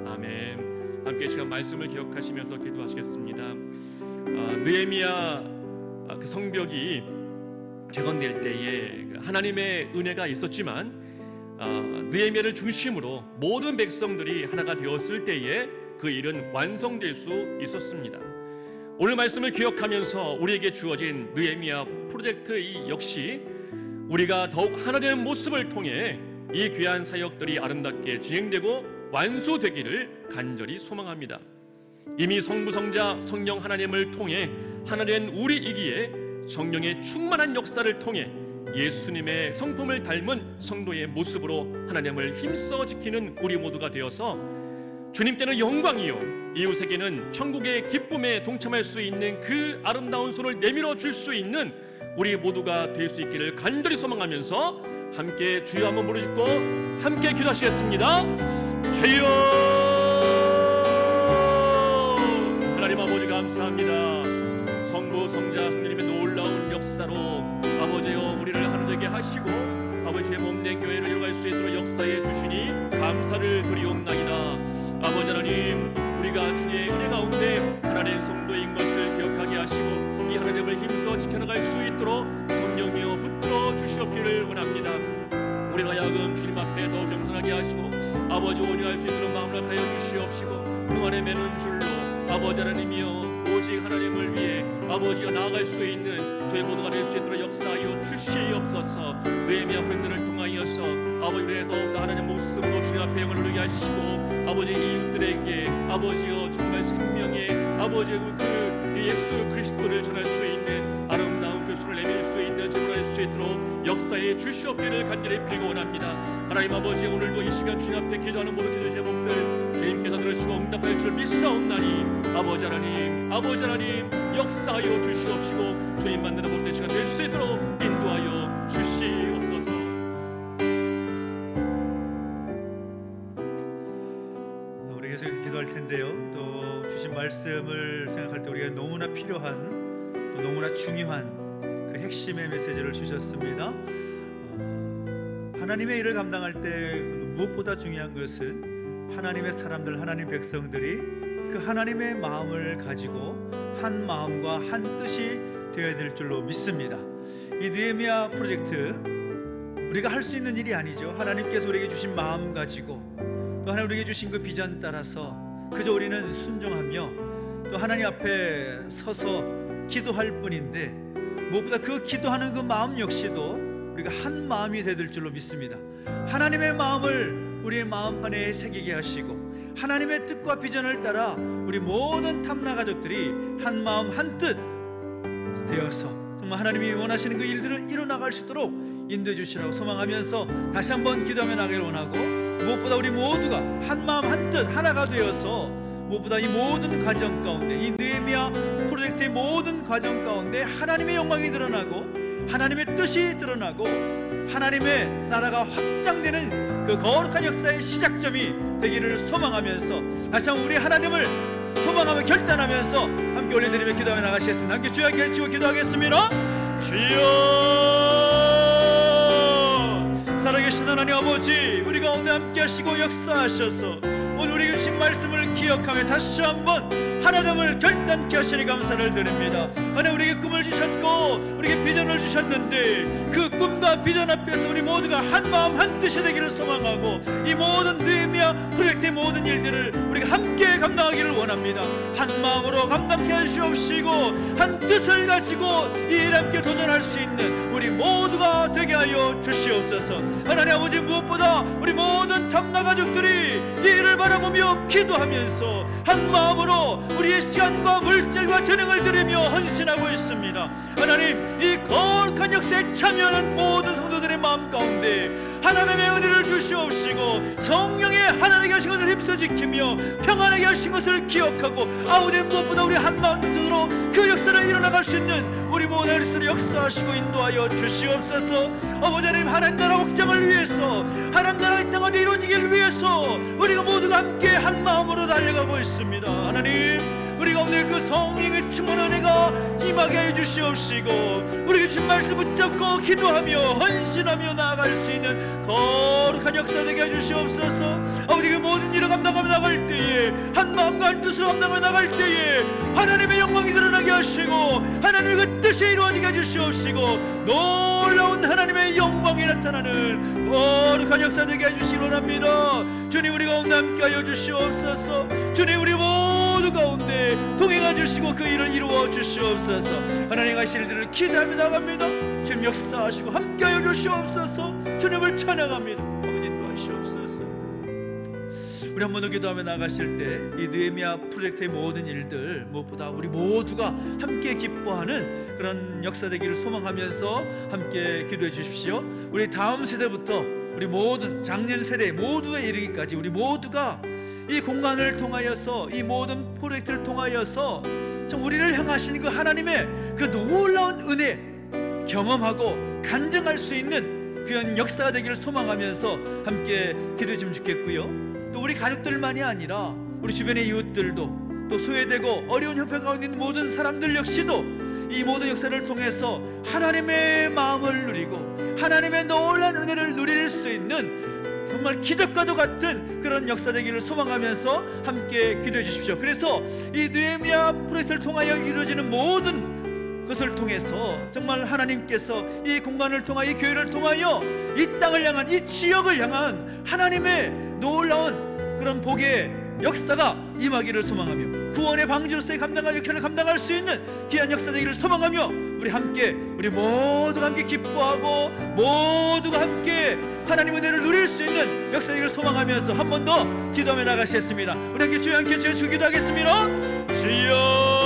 아멘. 함께 시간 말씀을 기억하시면서 기도하시겠습니다. 느헤미야 그 성벽이 재건될 때에 하나님의 은혜가 있었지만 느헤미야를 중심으로 모든 백성들이 하나가 되었을 때에 그 일은 완성될 수 있었습니다. 오늘 말씀을 기억하면서 우리에게 주어진 느헤미야 프로젝트 이 역시 우리가 더욱 하나 되는 모습을 통해 이 귀한 사역들이 아름답게 진행되고 완수되기를 간절히 소망합니다. 이미 성부성자 성령 하나님을 통해 하나 된 우리이기에 성령의 충만한 역사를 통해 예수님의 성품을 닮은 성도의 모습으로 하나님을 힘써 지키는 우리 모두가 되어서 주님께는 영광이요 이웃에게는 천국의 기쁨에 동참할 수 있는 그 아름다운 손을 내밀어 줄 수 있는 우리 모두가 될 수 있기를 간절히 소망하면서 함께 주여 한번 부르짖고 함께 기도하시겠습니다. 주여! 하나님 아버지 감사합니다. 성부 성자 성령님의 놀라운 역사로 아버지여 우리를 하나 되게 하시고 아버지의 몸된 교회를 이뤄갈 수 있도록 역사해 주시니 감사를 드리옵나이다. 아버지 하나님, 우리가 주님의 은혜 가운데 하나님의 성도인 것을 기억하게 하시고 이 하나님을 힘써 지켜나갈 수 있도록 성령이여 붙들어 주시옵기를 원합니다. 우리가 야금 주님 앞에 더 겸손하게 하시고 아버지 온유할 수 있도록 마음을 하여 주시옵시고 그 안에 매는 줄로 아버지 하나님이여 오직 하나님을 위해 아버지가 나아갈 수 있는 저희 모두가 될 수 있도록 역사하여 주시옵소서. 느헤미야 프로젝트를 통하여서 아버지 우리의 더욱더 하나님 모습으로 주님 앞에 영을 누리게 하시고 아버지 이웃들에게 아버지여 정말 생명의 아버지 그 예수 그리스도를 전할 수 있는 아름다운 그 손을 내밀 수 있는 제물을 할 수 있도록 역사에 주시옵기를 간절히 빌고 원합니다. 하나님 아버지 오늘도 이 시간 주님 앞에 기도하는 모든 기도 제목들 주님께서 들으시고 응답할 줄 믿사옵나니 아버지 하나님 역사하여 주시옵시고 주님 만나는 모든 시간 될 수 있도록 인도하여 주시옵소서. 우리 계속 기도할 텐데요. 또 주신 말씀을 생각할 때 우리가 너무나 필요한 또 너무나 중요한 그 핵심의 메시지를 주셨습니다. 하나님의 일을 감당할 때 무엇보다 중요한 것은 하나님의 사람들, 하나님 백성들이 그 하나님의 마음을 가지고 한 마음과 한 뜻이 되어야 될 줄로 믿습니다. 이 느헤미야 프로젝트 우리가 할 수 있는 일이 아니죠. 하나님께서 우리에게 주신 마음 가지고 또 하나님 우리에게 주신 그 비전 따라서 그저 우리는 순종하며 또 하나님 앞에 서서 기도할 뿐인데 무엇보다 그 기도하는 그 마음 역시도 우리가 한 마음이 되될 줄로 믿습니다. 하나님의 마음을 우리의 마음판에 새기게 하시고 하나님의 뜻과 비전을 따라 우리 모든 탐나 가족들이 한 마음 한 뜻 되어서 정말 하나님이 원하시는 그 일들을 이뤄나갈 수 있도록 인도해 주시라고 소망하면서 다시 한번 기도하며 나가기를 원하고 무엇보다 우리 모두가 한 마음 한 뜻 하나가 되어서 무엇보다 이 모든 과정 가운데 이 느헤미야 프로젝트의 모든 과정 가운데 하나님의 영광이 드러나고 하나님의 뜻이 드러나고 하나님의 나라가 확장되는 그 거룩한 역사의 시작점이 되기를 소망하면서 다시 한번 우리 하나님을 소망하며 결단하면서 함께 올려드리며 기도하며 나가시겠습니다. 함께 주여 계시고 기도하겠습니다. 주여 살아계신 하나님 아버지 우리 가운데 함께 하시고 역사하셔서 오늘 우리에게 주신 말씀을 기억하며 다시 한번 하나됨을 결단케 하시니 감사를 드립니다. 하나님 우리에게 꿈을 주셨고 우리에게 비전을 주셨는데 그 꿈과 비전 앞에서 우리 모두가 한 마음 한 뜻이 되기를 소망하고 이 모든 느헤미야 프로젝트의 모든 일들을 우리가 함께 감당하기를 원합니다. 한 마음으로 감당케 하시옵시고 한 뜻을 가지고 이 일 함께 도전할 수 있는 우리 모두가 되게 하여 주시옵소서. 하나님 아버지 무엇보다 우리 모든 탐나 가족들이 이 일을 바라보며 기도하면서 한 마음으로 우리의 시간과 물질과 재능을 드리며 헌신하고 있습니다. 하나님 이 거룩한 역사에 참여하는 모든 성도들의 마음 가운데 하나님의 은혜를 주시옵시고 성령의 하나님께 하신 것을 힘써 지키며 평안하게 하신 것을 기억하고 아버지 무엇보다 우리 한마음 뜻으로 그 역사를 일어나갈 수 있는 우리 모든 그리스도를 역사하시고 인도하여 주시옵소서. 아버지 하나님 하나님 나라 확장을 위해서 하나님 나라 이 땅에 이루어지기를 위해서 우리가 모두가 함께 한 마음으로 달려가고 있습니다. 하나님 우리 가운데 그 성령의 충만한 은혜가 임하게 해 주시옵시고 우리가 주신 말씀 붙잡고 기도하며 헌신하며 나아갈 수 있는 거룩한 역사 되게 해 주시옵소서. 아버지 그 모든 일을 감당하며 나갈 때에 한 마음과 한 뜻으로 감당하며 나갈 때에 하나님의 영광이 드러나게 하시고 하나님의 그 뜻이 이루어지게 해 주시옵시고 놀라운 하나님의 영광이 나타나는 거룩한 역사 되게 해주시기 원합니다. 주님 우리 가운데 함께하여 주시옵소서. 주님 우리 모두 가운데 동행해 주시고 그 일을 이루어 주시옵소서. 하나님 하실 일들을 기대하며 나갑니다. 주님 역사하시고 함께하여 주시옵소서. 주님을 찬양합니다. 아버지 인도하시옵소서. 우리 한 번 더 기도하며 나가실 때 이 느헤미야 프로젝트의 모든 일들 무엇보다 우리 모두가 함께 기뻐하는 그런 역사 되기를 소망하면서 함께 기도해 주십시오. 우리 다음 세대부터 우리 모든 작년 세대 모두가 이르기까지 우리 모두가 이 공간을 통하여서 이 모든 프로젝트를 통하여서 참 우리를 향하시는 그 하나님의 그 놀라운 은혜 경험하고 간증할 수 있는 귀한 역사가 되기를 소망하면서 함께 기도해 주면 좋겠고요. 또 우리 가족들만이 아니라 우리 주변의 이웃들도, 또 소외되고 어려운 형편 가운데 있는 모든 사람들 역시도 이 모든 역사를 통해서 하나님의 마음을 누리고 하나님의 놀라운 은혜를 누릴 수 있는 정말 기적과도 같은 그런 역사 되기를 소망하면서 함께 기도해 주십시오. 그래서 이 느헤미야 프로젝트를 통하여 이루어지는 모든 것을 통해서 정말 하나님께서 이 공간을 통하여, 이 교회를 통하여 이 땅을 향한, 이 지역을 향한 하나님의 놀라운 그런 복의 역사가 임하기를 소망하며 구원의 방주로서의 감당할 역할을 감당할 수 있는 귀한 역사 되기를 소망하며 우리 모두가 함께 기뻐하고 모두가 함께 하나님 은혜를 누릴 수 있는 역사 되기를 소망하면서 한 번 더 기도하며 나가시겠습니다. 우리 함께 주여 함께 주여 기도하겠습니다. 주여,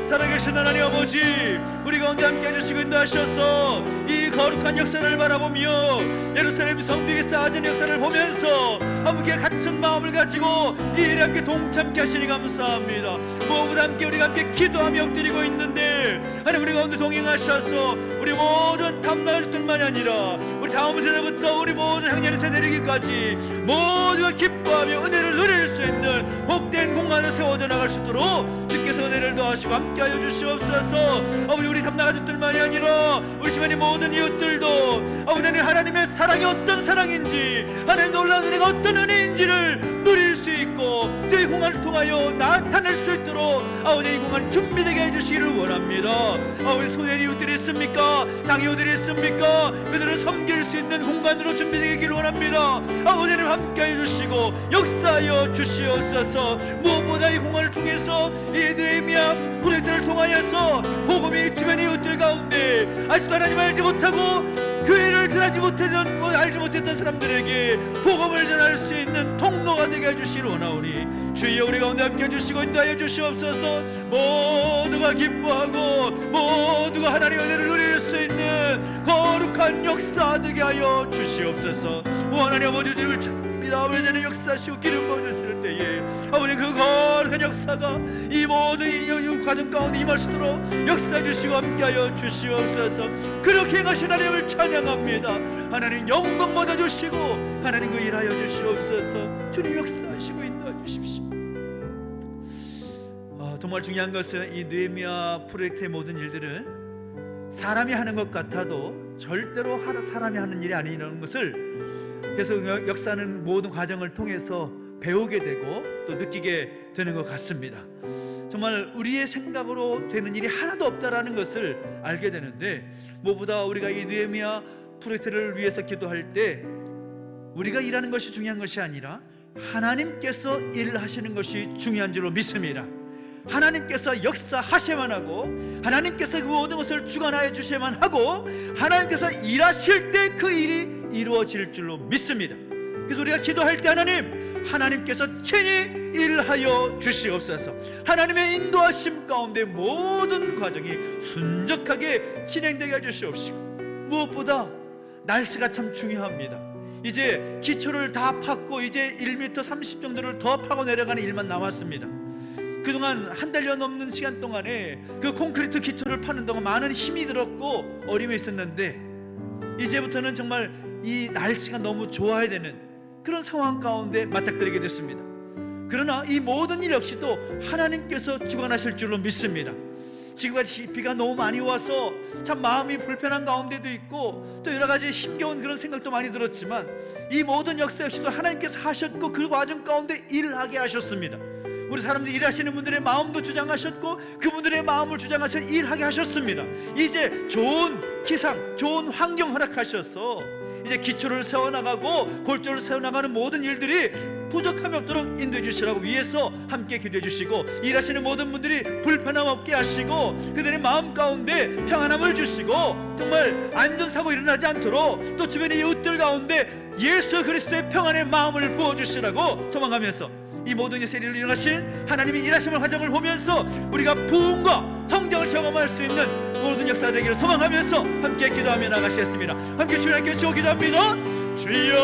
살아계신 하나님 아버지, 우리 가운데 함께 해주시고 인도하셔서 이 거룩한 역사를 바라보며 예루살렘 성벽에 쌓아진 역사를 보면서 함께 같은 마음을 가지고 이 일에 함께 동참케 하시니 감사합니다. 무엇보다 함께 우리가 함께 기도하며 엎드리고 있는데 하나님 우리 가운데 동행하셔서 우리 모든 탐나가족들만이 아니라 우리 다음 세대부터 우리 모든 향년의 세대 이르기까지 모두가 기뻐하며 은혜를 누릴 수 있는 복된 공간을 세워져 나갈 수 있도록 주께서 은혜를 더하시고 함께하여 주시옵소서. 아버지, 우리 탐나가족들만이 아니라 우리 집안의 모든 이웃들도 아버지 하나님의 사랑이 어떤 사랑인지, 하나님의 놀라운 은혜가 어떤 은혜인지를 누릴 수 있고 또 이 공간을 통하여 나타낼 수 있도록 아버지 이 공간 준비되게 해주시기를 원합니다. 아버지, 소외된 이웃들이 있습니까? 장애우들이 있습니까? 그들을 섬길 수 있는 공간으로 준비되기를 원합니다. 아버지를 함께 해주시고 역사하여 주시옵소서. 무엇보다 이 공간을 통해서 이 느헤미야 프로젝트를 통하여서 복음이 주변의 이웃들 가운데 아직도 하나님 알지 못하고 교회를 알지 못했던 사람들에게 복음을 전할 수 있는 통로가 되게 해주시길 원하오니 주여 우리 가운데 함께 해주시고 인도하여 주시옵소서. 모두가 기뻐하고 모두가 하나님의 은혜를 누릴 수 있는 거룩한 역사 되게 하여 주시옵소서. 하나님 아버지, 주님을 찾습니다. 아버지는 역사하시고 기름 부어주실 때에 아버지 그 거룩한 역사가 이 모든 이 과정 가운데 임할 수 있도록 역사해 주시고 함께하여 주시옵소서. 그렇게 행하신 하나님을 찬양합니다. 하나님 영광 받아주시고 하나님 그 일하여 주시옵소서. 주님 역사하시고 인도해 주십시오. 정말 중요한 것은 이 느헤미야 프로젝트의 모든 일들은 사람이 하는 것 같아도 절대로 사람이 하는 일이 아니라는 것을 계속 역사하는 모든 과정을 통해서 배우게 되고 또 느끼게 되는 것 같습니다. 정말 우리의 생각으로 되는 일이 하나도 없다라는 것을 알게 되는데, 무엇보다 우리가 이 느헤미야 프로젝트를 위해서 기도할 때 우리가 일하는 것이 중요한 것이 아니라 하나님께서 일을 하시는 것이 중요한 줄로 믿습니다. 하나님께서 역사하셔야만 하고 하나님께서 그 모든 것을 주관하여 주셔야만 하고 하나님께서 일하실 때 그 일이 이루어질 줄로 믿습니다. 그래서 우리가 기도할 때 하나님께서 친히 일하여 주시옵소서. 하나님의 인도하심 가운데 모든 과정이 순적하게 진행되게 해주시옵시고, 무엇보다 날씨가 참 중요합니다. 이제 기초를 다 팠고 이제 1m 30 정도를 더 파고 내려가는 일만 남았습니다. 그동안 한 달여 넘는 시간 동안에 그 콘크리트 기초를 파는 동안 많은 힘이 들었고 어려움이 있었는데 이제부터는 정말 이 날씨가 너무 좋아야 되는 그런 상황 가운데 맞닥뜨리게 됐습니다. 그러나 이 모든 일 역시도 하나님께서 주관하실 줄로 믿습니다. 지금까지 비가 너무 많이 와서 참 마음이 불편한 가운데도 있고 또 여러 가지 힘겨운 그런 생각도 많이 들었지만 이 모든 역사 역시도 하나님께서 하셨고 그 과정 가운데 일하게 하셨습니다. 우리 사람들 일하시는 분들의 마음도 주장하셨고 그분들의 마음을 주장하셔서 일하게 하셨습니다. 이제 좋은 기상, 좋은 환경 허락하셔서 이제 기초를 세워나가고 골조를 세워나가는 모든 일들이 부족함이 없도록 인도해 주시라고 위해서 함께 기도해 주시고, 일하시는 모든 분들이 불편함 없게 하시고 그들의 마음 가운데 평안함을 주시고 정말 안전사고 일어나지 않도록 또 주변의 이웃들 가운데 예수 그리스도의 평안의 마음을 부어주시라고 소망하면서 이 모든 일을 일어나신 하나님의 일하심을 과정을 보면서 우리가 부흥과 성장을 경험할 수 있는 모든 역사 되기를 소망하면서 함께 기도하며 나가시겠습니다. 함께 주님께 기도합니다. 주여,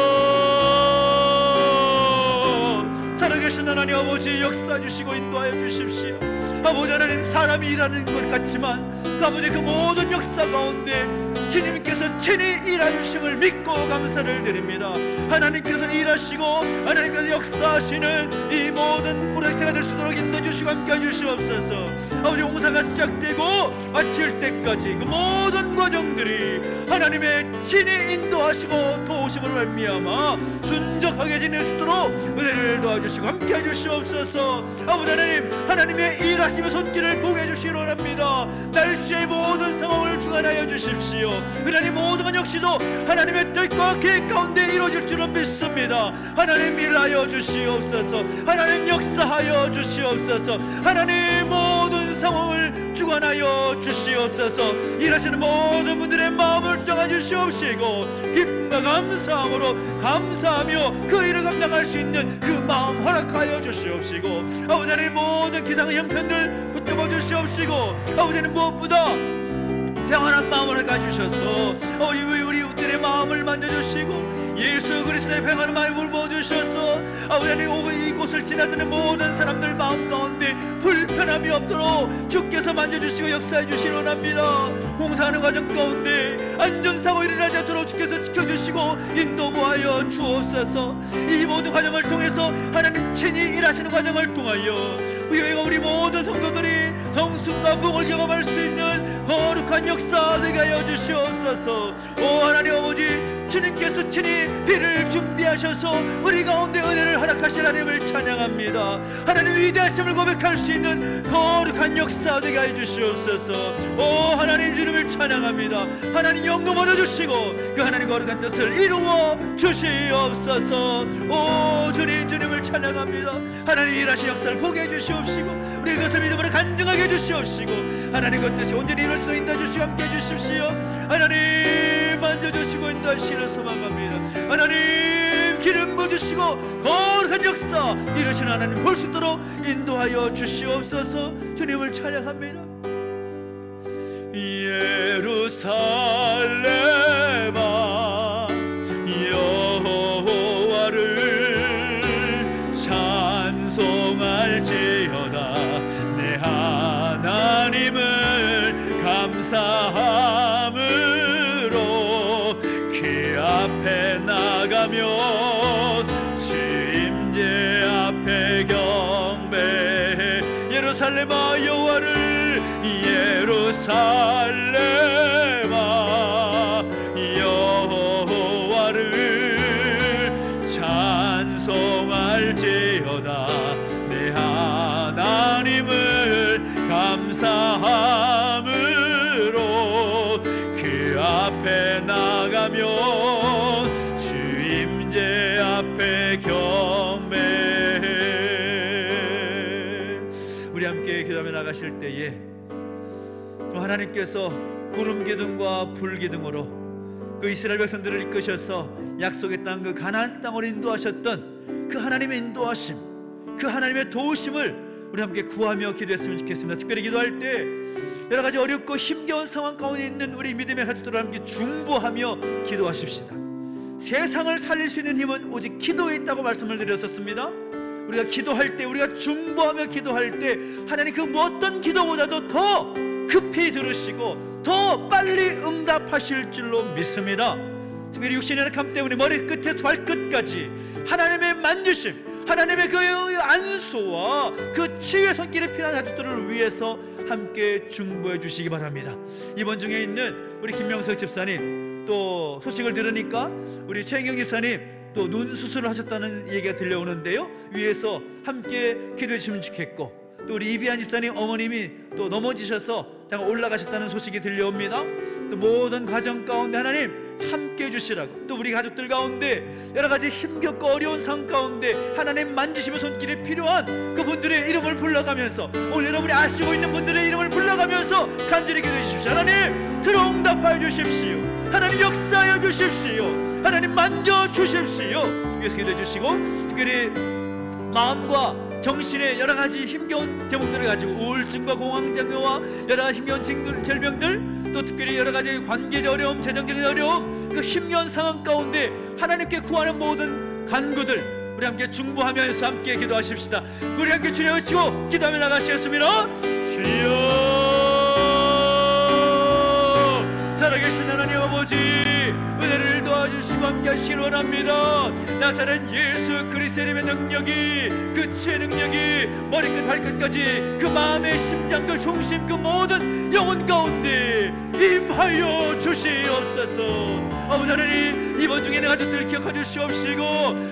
살아계신 하나님 아버지 역사해 주시고 인도하여 주십시오. 아버지 하나님, 사람이 일하는 것 같지만 아버지 그 모든 역사 가운데 주님께서 친히 일하심을 믿고 감사를 드립니다. 하나님께서 일하시고 하나님께서 역사하시는 이 모든 프로젝트가 될 수 있도록 인도해 주시고 함께해 주시옵소서. 아버지, 공사가 시작되고 마칠 때까지 그 모든 과정들이 하나님의 친히 인도하시고 도우심을 말미암아 순적하게 지낼 수 있도록 은혜를 도와주시고 함께해 주시옵소서. 아버지 하나님, 하나님의 일하시며 손길을 보게 해주시기 원합니다. 날씨의 모든 상황을 주관하여 주십시오. 하나님, 모든 것 역시도 하나님의 뜻과 계획 가운데 이루어질 줄은 믿습니다. 하나님, 일하여 주시옵소서. 하나님, 역사하여 주시옵소서. 하나님, 모든 상황을 주관하여 주시옵소서. 일하시는 모든 분들의 마음을 정해 주시옵시고 기쁨과 감사함으로 감사하며 그 일을 감당할 수 있는 그 마음 허락하여 주시옵시고, 아버지 하나님, 모든 기상의 형편들 붙잡아 주시옵시고, 아버지 하나님, 무엇보다 평안한 마음을 가주셔서 우리 우리들의 마음을 만져주시고 예수 그리스도의 평안한 마음을 부어주셔서 아버지 하나님, 이곳을 지나드는 모든 사람들 마음 가운데 불편함이 없도록 주께서 만져주시고 역사해 주시기 원합니다. 공사하는 과정 가운데 안전사고 일어나지 않도록 주께서 지켜주시고 인도하여 주옵소서. 이 모든 과정을 통해서 하나님 친히 일하시는 과정을 통하여 우리 모든 성도들이 성숙과 복을 경험할 수 있는 거룩한 역사 되게 하여 주시옵소서. 오 하나님 아버지, 주님께서 친히 비를 준비하셔서 우리 가운데 은혜를 허락하신 하나님을 찬양합니다. 하나님 위대하심을 고백할 수 있는 거룩한 역사 되게 하여 주시옵소서. 오 하나님, 주님을 찬양합니다. 하나님 영광 얻어주시고 그 하나님 거룩한 뜻을 이루어 주시옵소서. 오 주님을 찬양합니다. 하나님 일하신 역사를 보게 해주시옵시고 우리 그것을 믿음으로 간증하게 해주시옵시고 하나님 그 뜻이 온전히 이룰 수 인도해 주시고 함께 해주십시오. 하나님 만져주시고 인도하시기를 소망합니다. 하나님 기름 부어주시고 거룩한 역사 이루신 하나님 볼 수 있도록 인도하여 주시옵소서. 주님을 찬양합니다. 예루살렘아 여호와를 찬송할지어다. 내 하나님을 감사함으로 그 앞에 나가며 주 임재 앞에 경배해. 예루살렘아 여호와를, 예루살렘아 여호와를 찬송할지어다. 내 하나님을 감사함으로 그 앞에 나가며 주 임재 앞에 경배해. 우리 함께 기도하며 나가실 때에 또 하나님께서 구름 기둥과 불 기둥으로 그 이스라엘 백성들을 이끄셔서 약속의 땅 그 가나안 땅으로 인도하셨던 그 하나님의 인도하심, 그 하나님의 도우심을 우리 함께 구하며 기도했으면 좋겠습니다. 특별히 기도할 때 여러 가지 어렵고 힘겨운 상황 가운데 있는 우리 믿음의 가족들과 함께 중보하며 기도하십시다. 세상을 살릴 수 있는 힘은 오직 기도에 있다고 말씀을 드렸었습니다. 우리가 기도할 때, 우리가 중보하며 기도할 때 하나님 그 어떤 기도보다도 더 급히 들으시고 더 빨리 응답하실 줄로 믿습니다. 특별히 육신의 약함 때문에 머리끝에 발끝까지 하나님의 만지심, 하나님의 그 안수와 그 치유의 손길이 필요한 가족들을 위해서 함께 중보해 주시기 바랍니다. 이번 중에 있는 우리 김명석 집사님 또 소식을 들으니까 우리 최인경 집사님 또 눈 수술을 하셨다는 얘기가 들려오는데요, 위에서 함께 기도해 주시면 좋겠고, 또 우리 이비안 집사님 어머님이 또 넘어지셔서 잠깐 올라가셨다는 소식이 들려옵니다. 또 모든 가정 가운데 하나님 함께 해주시라고, 또 우리 가족들 가운데 여러 가지 힘겹고 어려운 상황 가운데 하나님 만지시며 손길이 필요한 그분들의 이름을 불러가면서, 오늘 여러분이 아시고 있는 분들의 이름을 불러가면서 간절히 기도해 주십시오. 하나님 들어응답하여 주십시오. 하나님 역사하여 주십시오. 하나님 만져 주십시오. 위에서 기도해 주시고, 특별히 마음과 정신의 여러 가지 힘겨운 제목들을 가지고 우울증과 공황장애와 여러 가지 힘겨운 질병들, 또 특별히 여러 가지 관계적 어려움, 재정적인 어려움, 그 힘겨운 상황 가운데 하나님께 구하는 모든 간구들 우리 함께 중보하면서 함께 기도하십시다. 우리 함께 주여 외치고 기도하며 나가시겠습니다. 주여 사랑의 살아계신 하나님 아버지, 은혜를 도와주시고 함께 하시길 원합니다. 나사렛 예수 그리스도의 이름의 능력이, 그 치의 능력이 머리끝 발끝까지 그 마음의 심장 그 중심 그 모든 영혼 가운데 임하여 주시옵소서. 아버지 하나님, 이번 중에 내 가족들을 기억하여 주시옵시고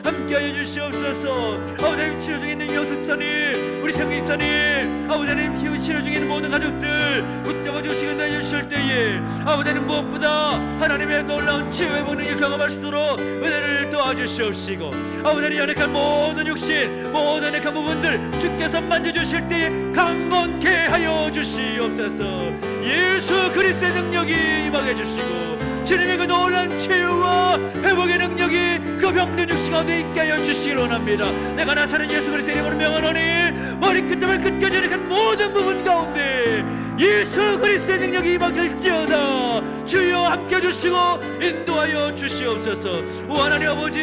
함께하여 주시옵소서. 아버지 하나님, 치료 중에 있는 여섯사님, 우리 생기사님, 아버지 하나님, 치료 중에 있는 모든 가족들 붙잡아 주시고 내 주실 때에 아버지 하나님, 무엇보다 하나님의 놀라운 치유의 본능을 경험할 수 있도록 은혜를 도와주시옵시고, 아버지 하나님, 연약한 모든 육신, 모든 연약한 부분들 주께서 만져주실 때에 강건케 하여 주시옵소서. 예수 그리스도의 능력이 임하게 해주시고 주님의 그 놀라운 치유와 회복의 능력이 그 병든 육신 가운데 있게 하여 주시길 원합니다. 내가 나사렛 예수 그리스도의 이름으로 명하노니 머리끝부터 발끝까지 연약한 모든 부분 가운데 예수 그리스도의 능력이 임하게 할지어다. 주여 함께 해주시고 인도하여 주시옵소서. 오 하나님 아버지,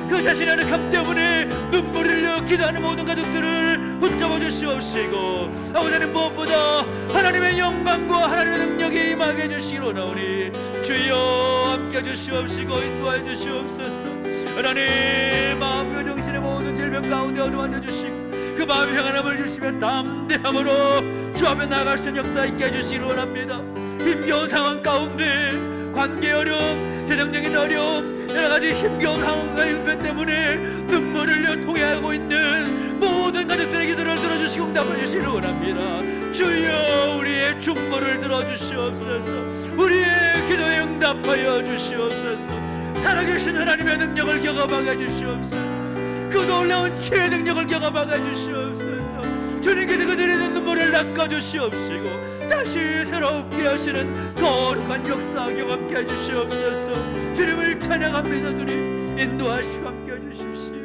그 자신의 연약함 때문에 눈물을 흘려 기도하는 모든 가족들을 붙잡아 주시옵시고, 아버지 하나님, 무엇보다 하나님의 영광과 하나님의 능력이 임하게 해주시길 원하오니 주여 함께 주시옵시고 인도하여 주시옵소서. 하나님, 마음과 정신의 모든 질병 가운데 어루만져 주시고 그 마음의 평안함을 주시며 담대함으로 주 앞에 나아갈 수 있는 역사 있게 해주시길 원합니다. 힘겨운 상황 가운데 관계 어려움, 재정적인 어려움, 여러가지 힘겨운 상황과 형편 때문에 눈물을 흘려 통해하고 있는 모든 가족들의 기도를 들어주시고 응답을 주시길 원합니다. 주여 우리의 중보를 들어주시옵소서. 우리의 기도에 응답하여 주시옵소서. 살아계신 하나님의 능력을 경험하게 해주시옵소서. 그 놀라운 치유의 능력을 경험하게 해주시옵소서. 주님께서 그들의 눈물을 낚아주시옵시고 다시 새롭게 하시는 거룩한 역사 경험케 해주시옵소서. 주님을 찬양합니다. 주님 인도하시고 함께 해주십시오.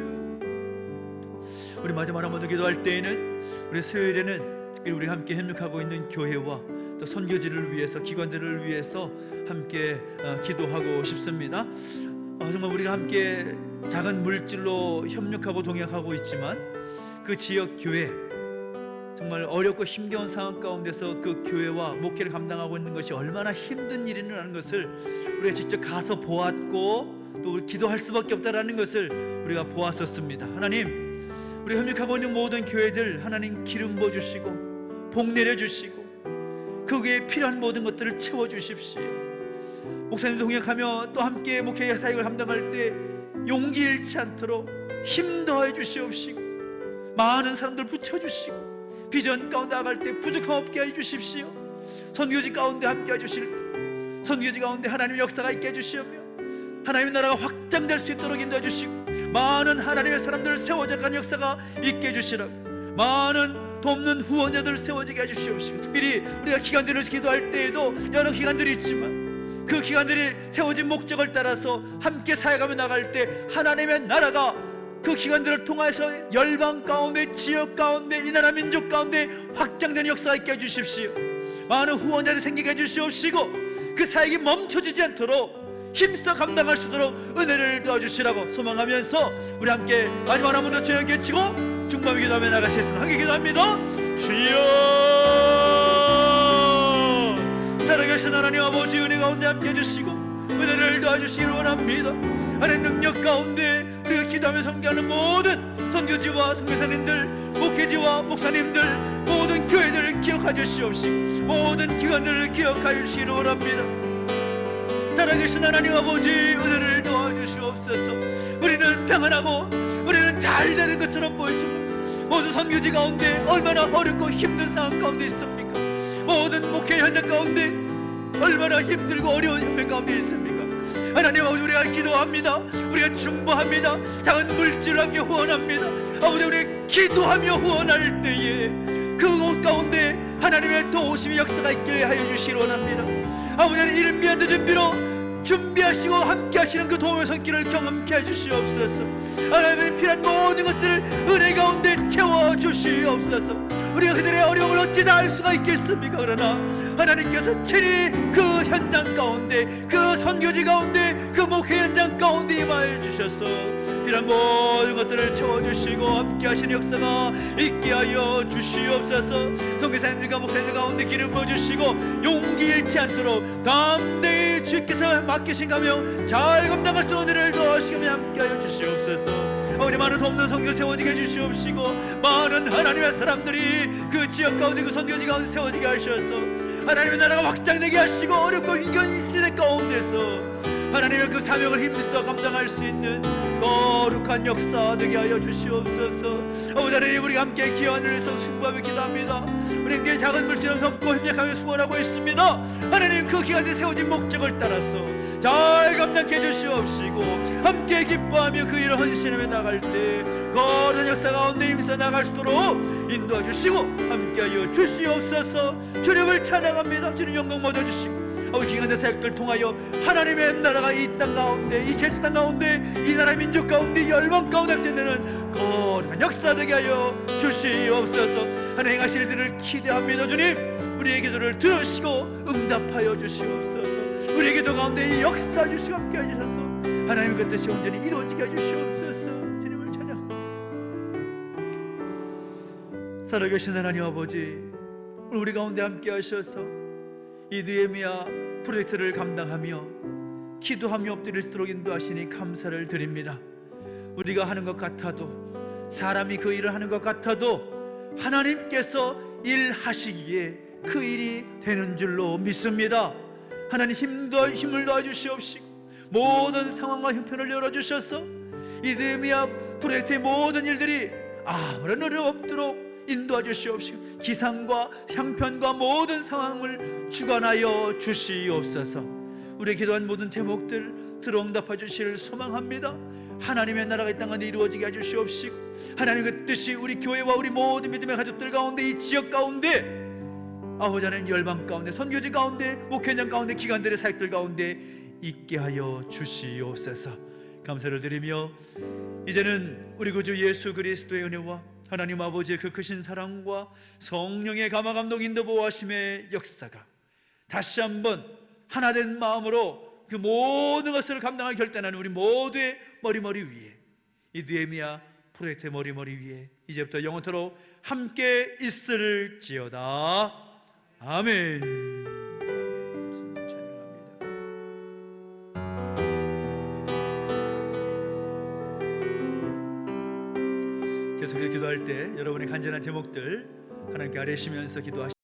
우리 마지막 한 번 더 기도할 때에는, 우리 수요일에는 특별히 우리 함께 협력하고 있는 교회와 또 선교지를 위해서, 기관들을 위해서 함께 기도하고 싶습니다. 정말 우리가 함께 작은 물질로 협력하고 동역하고 있지만 그 지역 교회, 정말 어렵고 힘겨운 상황 가운데서 그 교회와 목회를 감당하고 있는 것이 얼마나 힘든 일이라는 것을 우리가 직접 가서 보았고 또 기도할 수밖에 없다라는 것을 우리가 보았었습니다. 하나님, 우리 협력하고 있는 모든 교회들 하나님 기름 부어주시고 복 내려주시고 거기에 필요한 모든 것들을 채워주십시오. 목사님도 동역하며 또 함께 목회 사역을 감당할 때 용기 잃지 않도록 힘 더해 주시옵시고 많은 사람들 붙여주시고 비전 가운데 나갈 때 부족함 없게 해주십시오. 선교지 가운데 함께 해주실, 선교지 가운데 하나님의 역사가 있게 해주시며 하나님의 나라가 확장될 수 있도록 인도해 주시고 많은 하나님의 사람들을 세워져가는 역사가 있게 해주시라고, 많은 돕는 후원자들 세워지게 해주시옵시고, 특별히 우리가 기관들을 기도할 때에도 여러 기관들이 있지만 그 기관들이 세워진 목적을 따라서 함께 사역하며 나갈 때 하나님의 나라가 그 기관들을 통해서 열방 가운데, 지역 가운데, 이 나라 민족 가운데 확장되는 역사가 있게 해주십시오. 많은 후원자들이 생기게 해주시옵시고 그 사역이 멈춰지지 않도록 힘써 감당할 수 있도록 은혜를 도와주시라고 소망하면서 우리 함께 마지막 한 번 더 주여 외치고 중범위 기도하며 나가시겠습니다. 함께 기도합니다. 주여, 살아계신 하나님 아버지, 은혜 가운데 함께 해주시고 은혜를 도와주시길 원합니다. 하나님 능력 가운데 우리가 기도하며 섬기하는 모든 선교지와 선교사님들, 목회지와 목사님들, 모든 교회들을 기억하여 주시옵시고 모든 기관들을 기억하여 주시길 원합니다. 살아계신 하나님 아버지, 은혜를 도와주시옵소서. 우리는 평안하고 우리는 잘 되는 것처럼 보이지만 모든 선교지 가운데 얼마나 어렵고 힘든 상황 가운데 있습니까? 모든 목회 현장 가운데 얼마나 힘들고 어려운 형편 가운데 있습니까? 하나님 아버지, 우리가 기도합니다. 우리가 중보합니다. 작은 물질로 함께 후원합니다. 아버지, 우리가 기도하며 후원할 때에 그곳 가운데 하나님의 도우심의 역사가 있게 하여 주시기 원합니다. 아버지, 이른 비한 늦은 비로 준비하시고 함께 하시는 그 도움의 손길을 경험케 해주시옵소서. 하나님의 필요한 모든 것들을 은혜 가운데 채워주시옵소서. 우리가 그들의 어려움을 어찌다 알 수가 있겠습니까? 그러나 하나님께서 친히 그 현장 가운데, 그 선교지 가운데, 그 목회 현장 가운데 임하여 주셔서 이런 모든 것들을 채워주시고 함께하시는 역사가 있게 하여 주시옵소서. 선교사님들과 목사님들 가운데 기름 부어주시고 용기 잃지 않도록 담대히 주께서 맡기신 가명 잘 감당할 수 있는 은혜를 더하시며 함께하여 주시옵소서. 우리 많은 돕는 선교 세워지게 해주시옵시고 많은 하나님의 사람들이 그 지역 가운데, 그 선교지 가운데 세워지게 하셔서 하나님의 나라가 확장되게 하시고 어렵고 위기한 시대 가운데서 하나님의 그 사명을 힘써 감당할 수 있는 거룩한 역사 되게 하여 주시옵소서. 아버지 하나님, 우리가 함께 귀한 일에서 승부하며 기도합니다. 우리에게 작은 물질을 덮고 협력하며 수원하고 있습니다. 하나님, 그 기간에 세워진 목적을 따라서 잘 감당해 주시옵시고 함께 기뻐하며 그 일을 헌신하며 나갈 때 거룩한 역사 가운데 임서 나갈 수 있도록 인도해 주시고 함께하여 주시옵소서. 주님을 찬양합니다. 주님 영광 받아 주시고 기간의 사역들 통하여 하나님의 나라가 이 땅 가운데, 이 제주 땅 가운데, 이 나라 민족 가운데, 열방 가운데 되는 거룩한 역사 되게 하여 주시옵소서. 하나님 행하실 일들을 기대합니다. 주님, 우리의 기도를 들으시고 응답하여 주시옵소서. 우리의 기도 가운데 이 역사 주시고 함께 하셔서 하나님의 그 뜻이 온전히 이루어지게 해주시옵소서. 주님을 찬양합니다. 살아계신 하나님 아버지, 우리 가운데 함께 하셔서 이 느헤미야 프로젝트를 감당하며 기도하며 엎드릴 수 있도록 인도하시니 감사를 드립니다. 우리가 하는 것 같아도, 사람이 그 일을 하는 것 같아도 하나님께서 일하시기에 그 일이 되는 줄로 믿습니다. 하나님 힘을 도와주시옵시고 모든 상황과 형편을 열어주셔서 이 느헤미야 프로젝트의 모든 일들이 아무런 어려움 없도록 인도해 주시옵시고 기상과 형편과 모든 상황을 주관하여 주시옵소서. 우리 기도한 모든 제목들 들어응답해 주시를 소망합니다. 하나님의 나라가 이 땅 가운데 이루어지게 해주시옵시고 하나님의 뜻이 우리 교회와 우리 모든 믿음의 가족들 가운데, 이 지역 가운데, 아버지 하나님 열방 가운데, 선교지 가운데, 목회장 가운데, 기관들의 사역들 가운데 있게 하여 주시옵소서. 감사를 드리며 이제는 우리 구주 예수 그리스도의 은혜와 하나님 아버지의 그 크신 사랑과 성령의 감화 감동 인도 보호하심의 역사가 다시 한번 하나된 마음으로 그 모든 것을 감당하기 결단하는 우리 모두의 머리 위에, 이 느헤미야 프로젝트의 머리 위에 이제부터 영원토록 함께 있을지어다. 아멘. 계속해서 기도할 때 여러분의 간절한 제목들 하나님께 아뢰시면서 기도하시기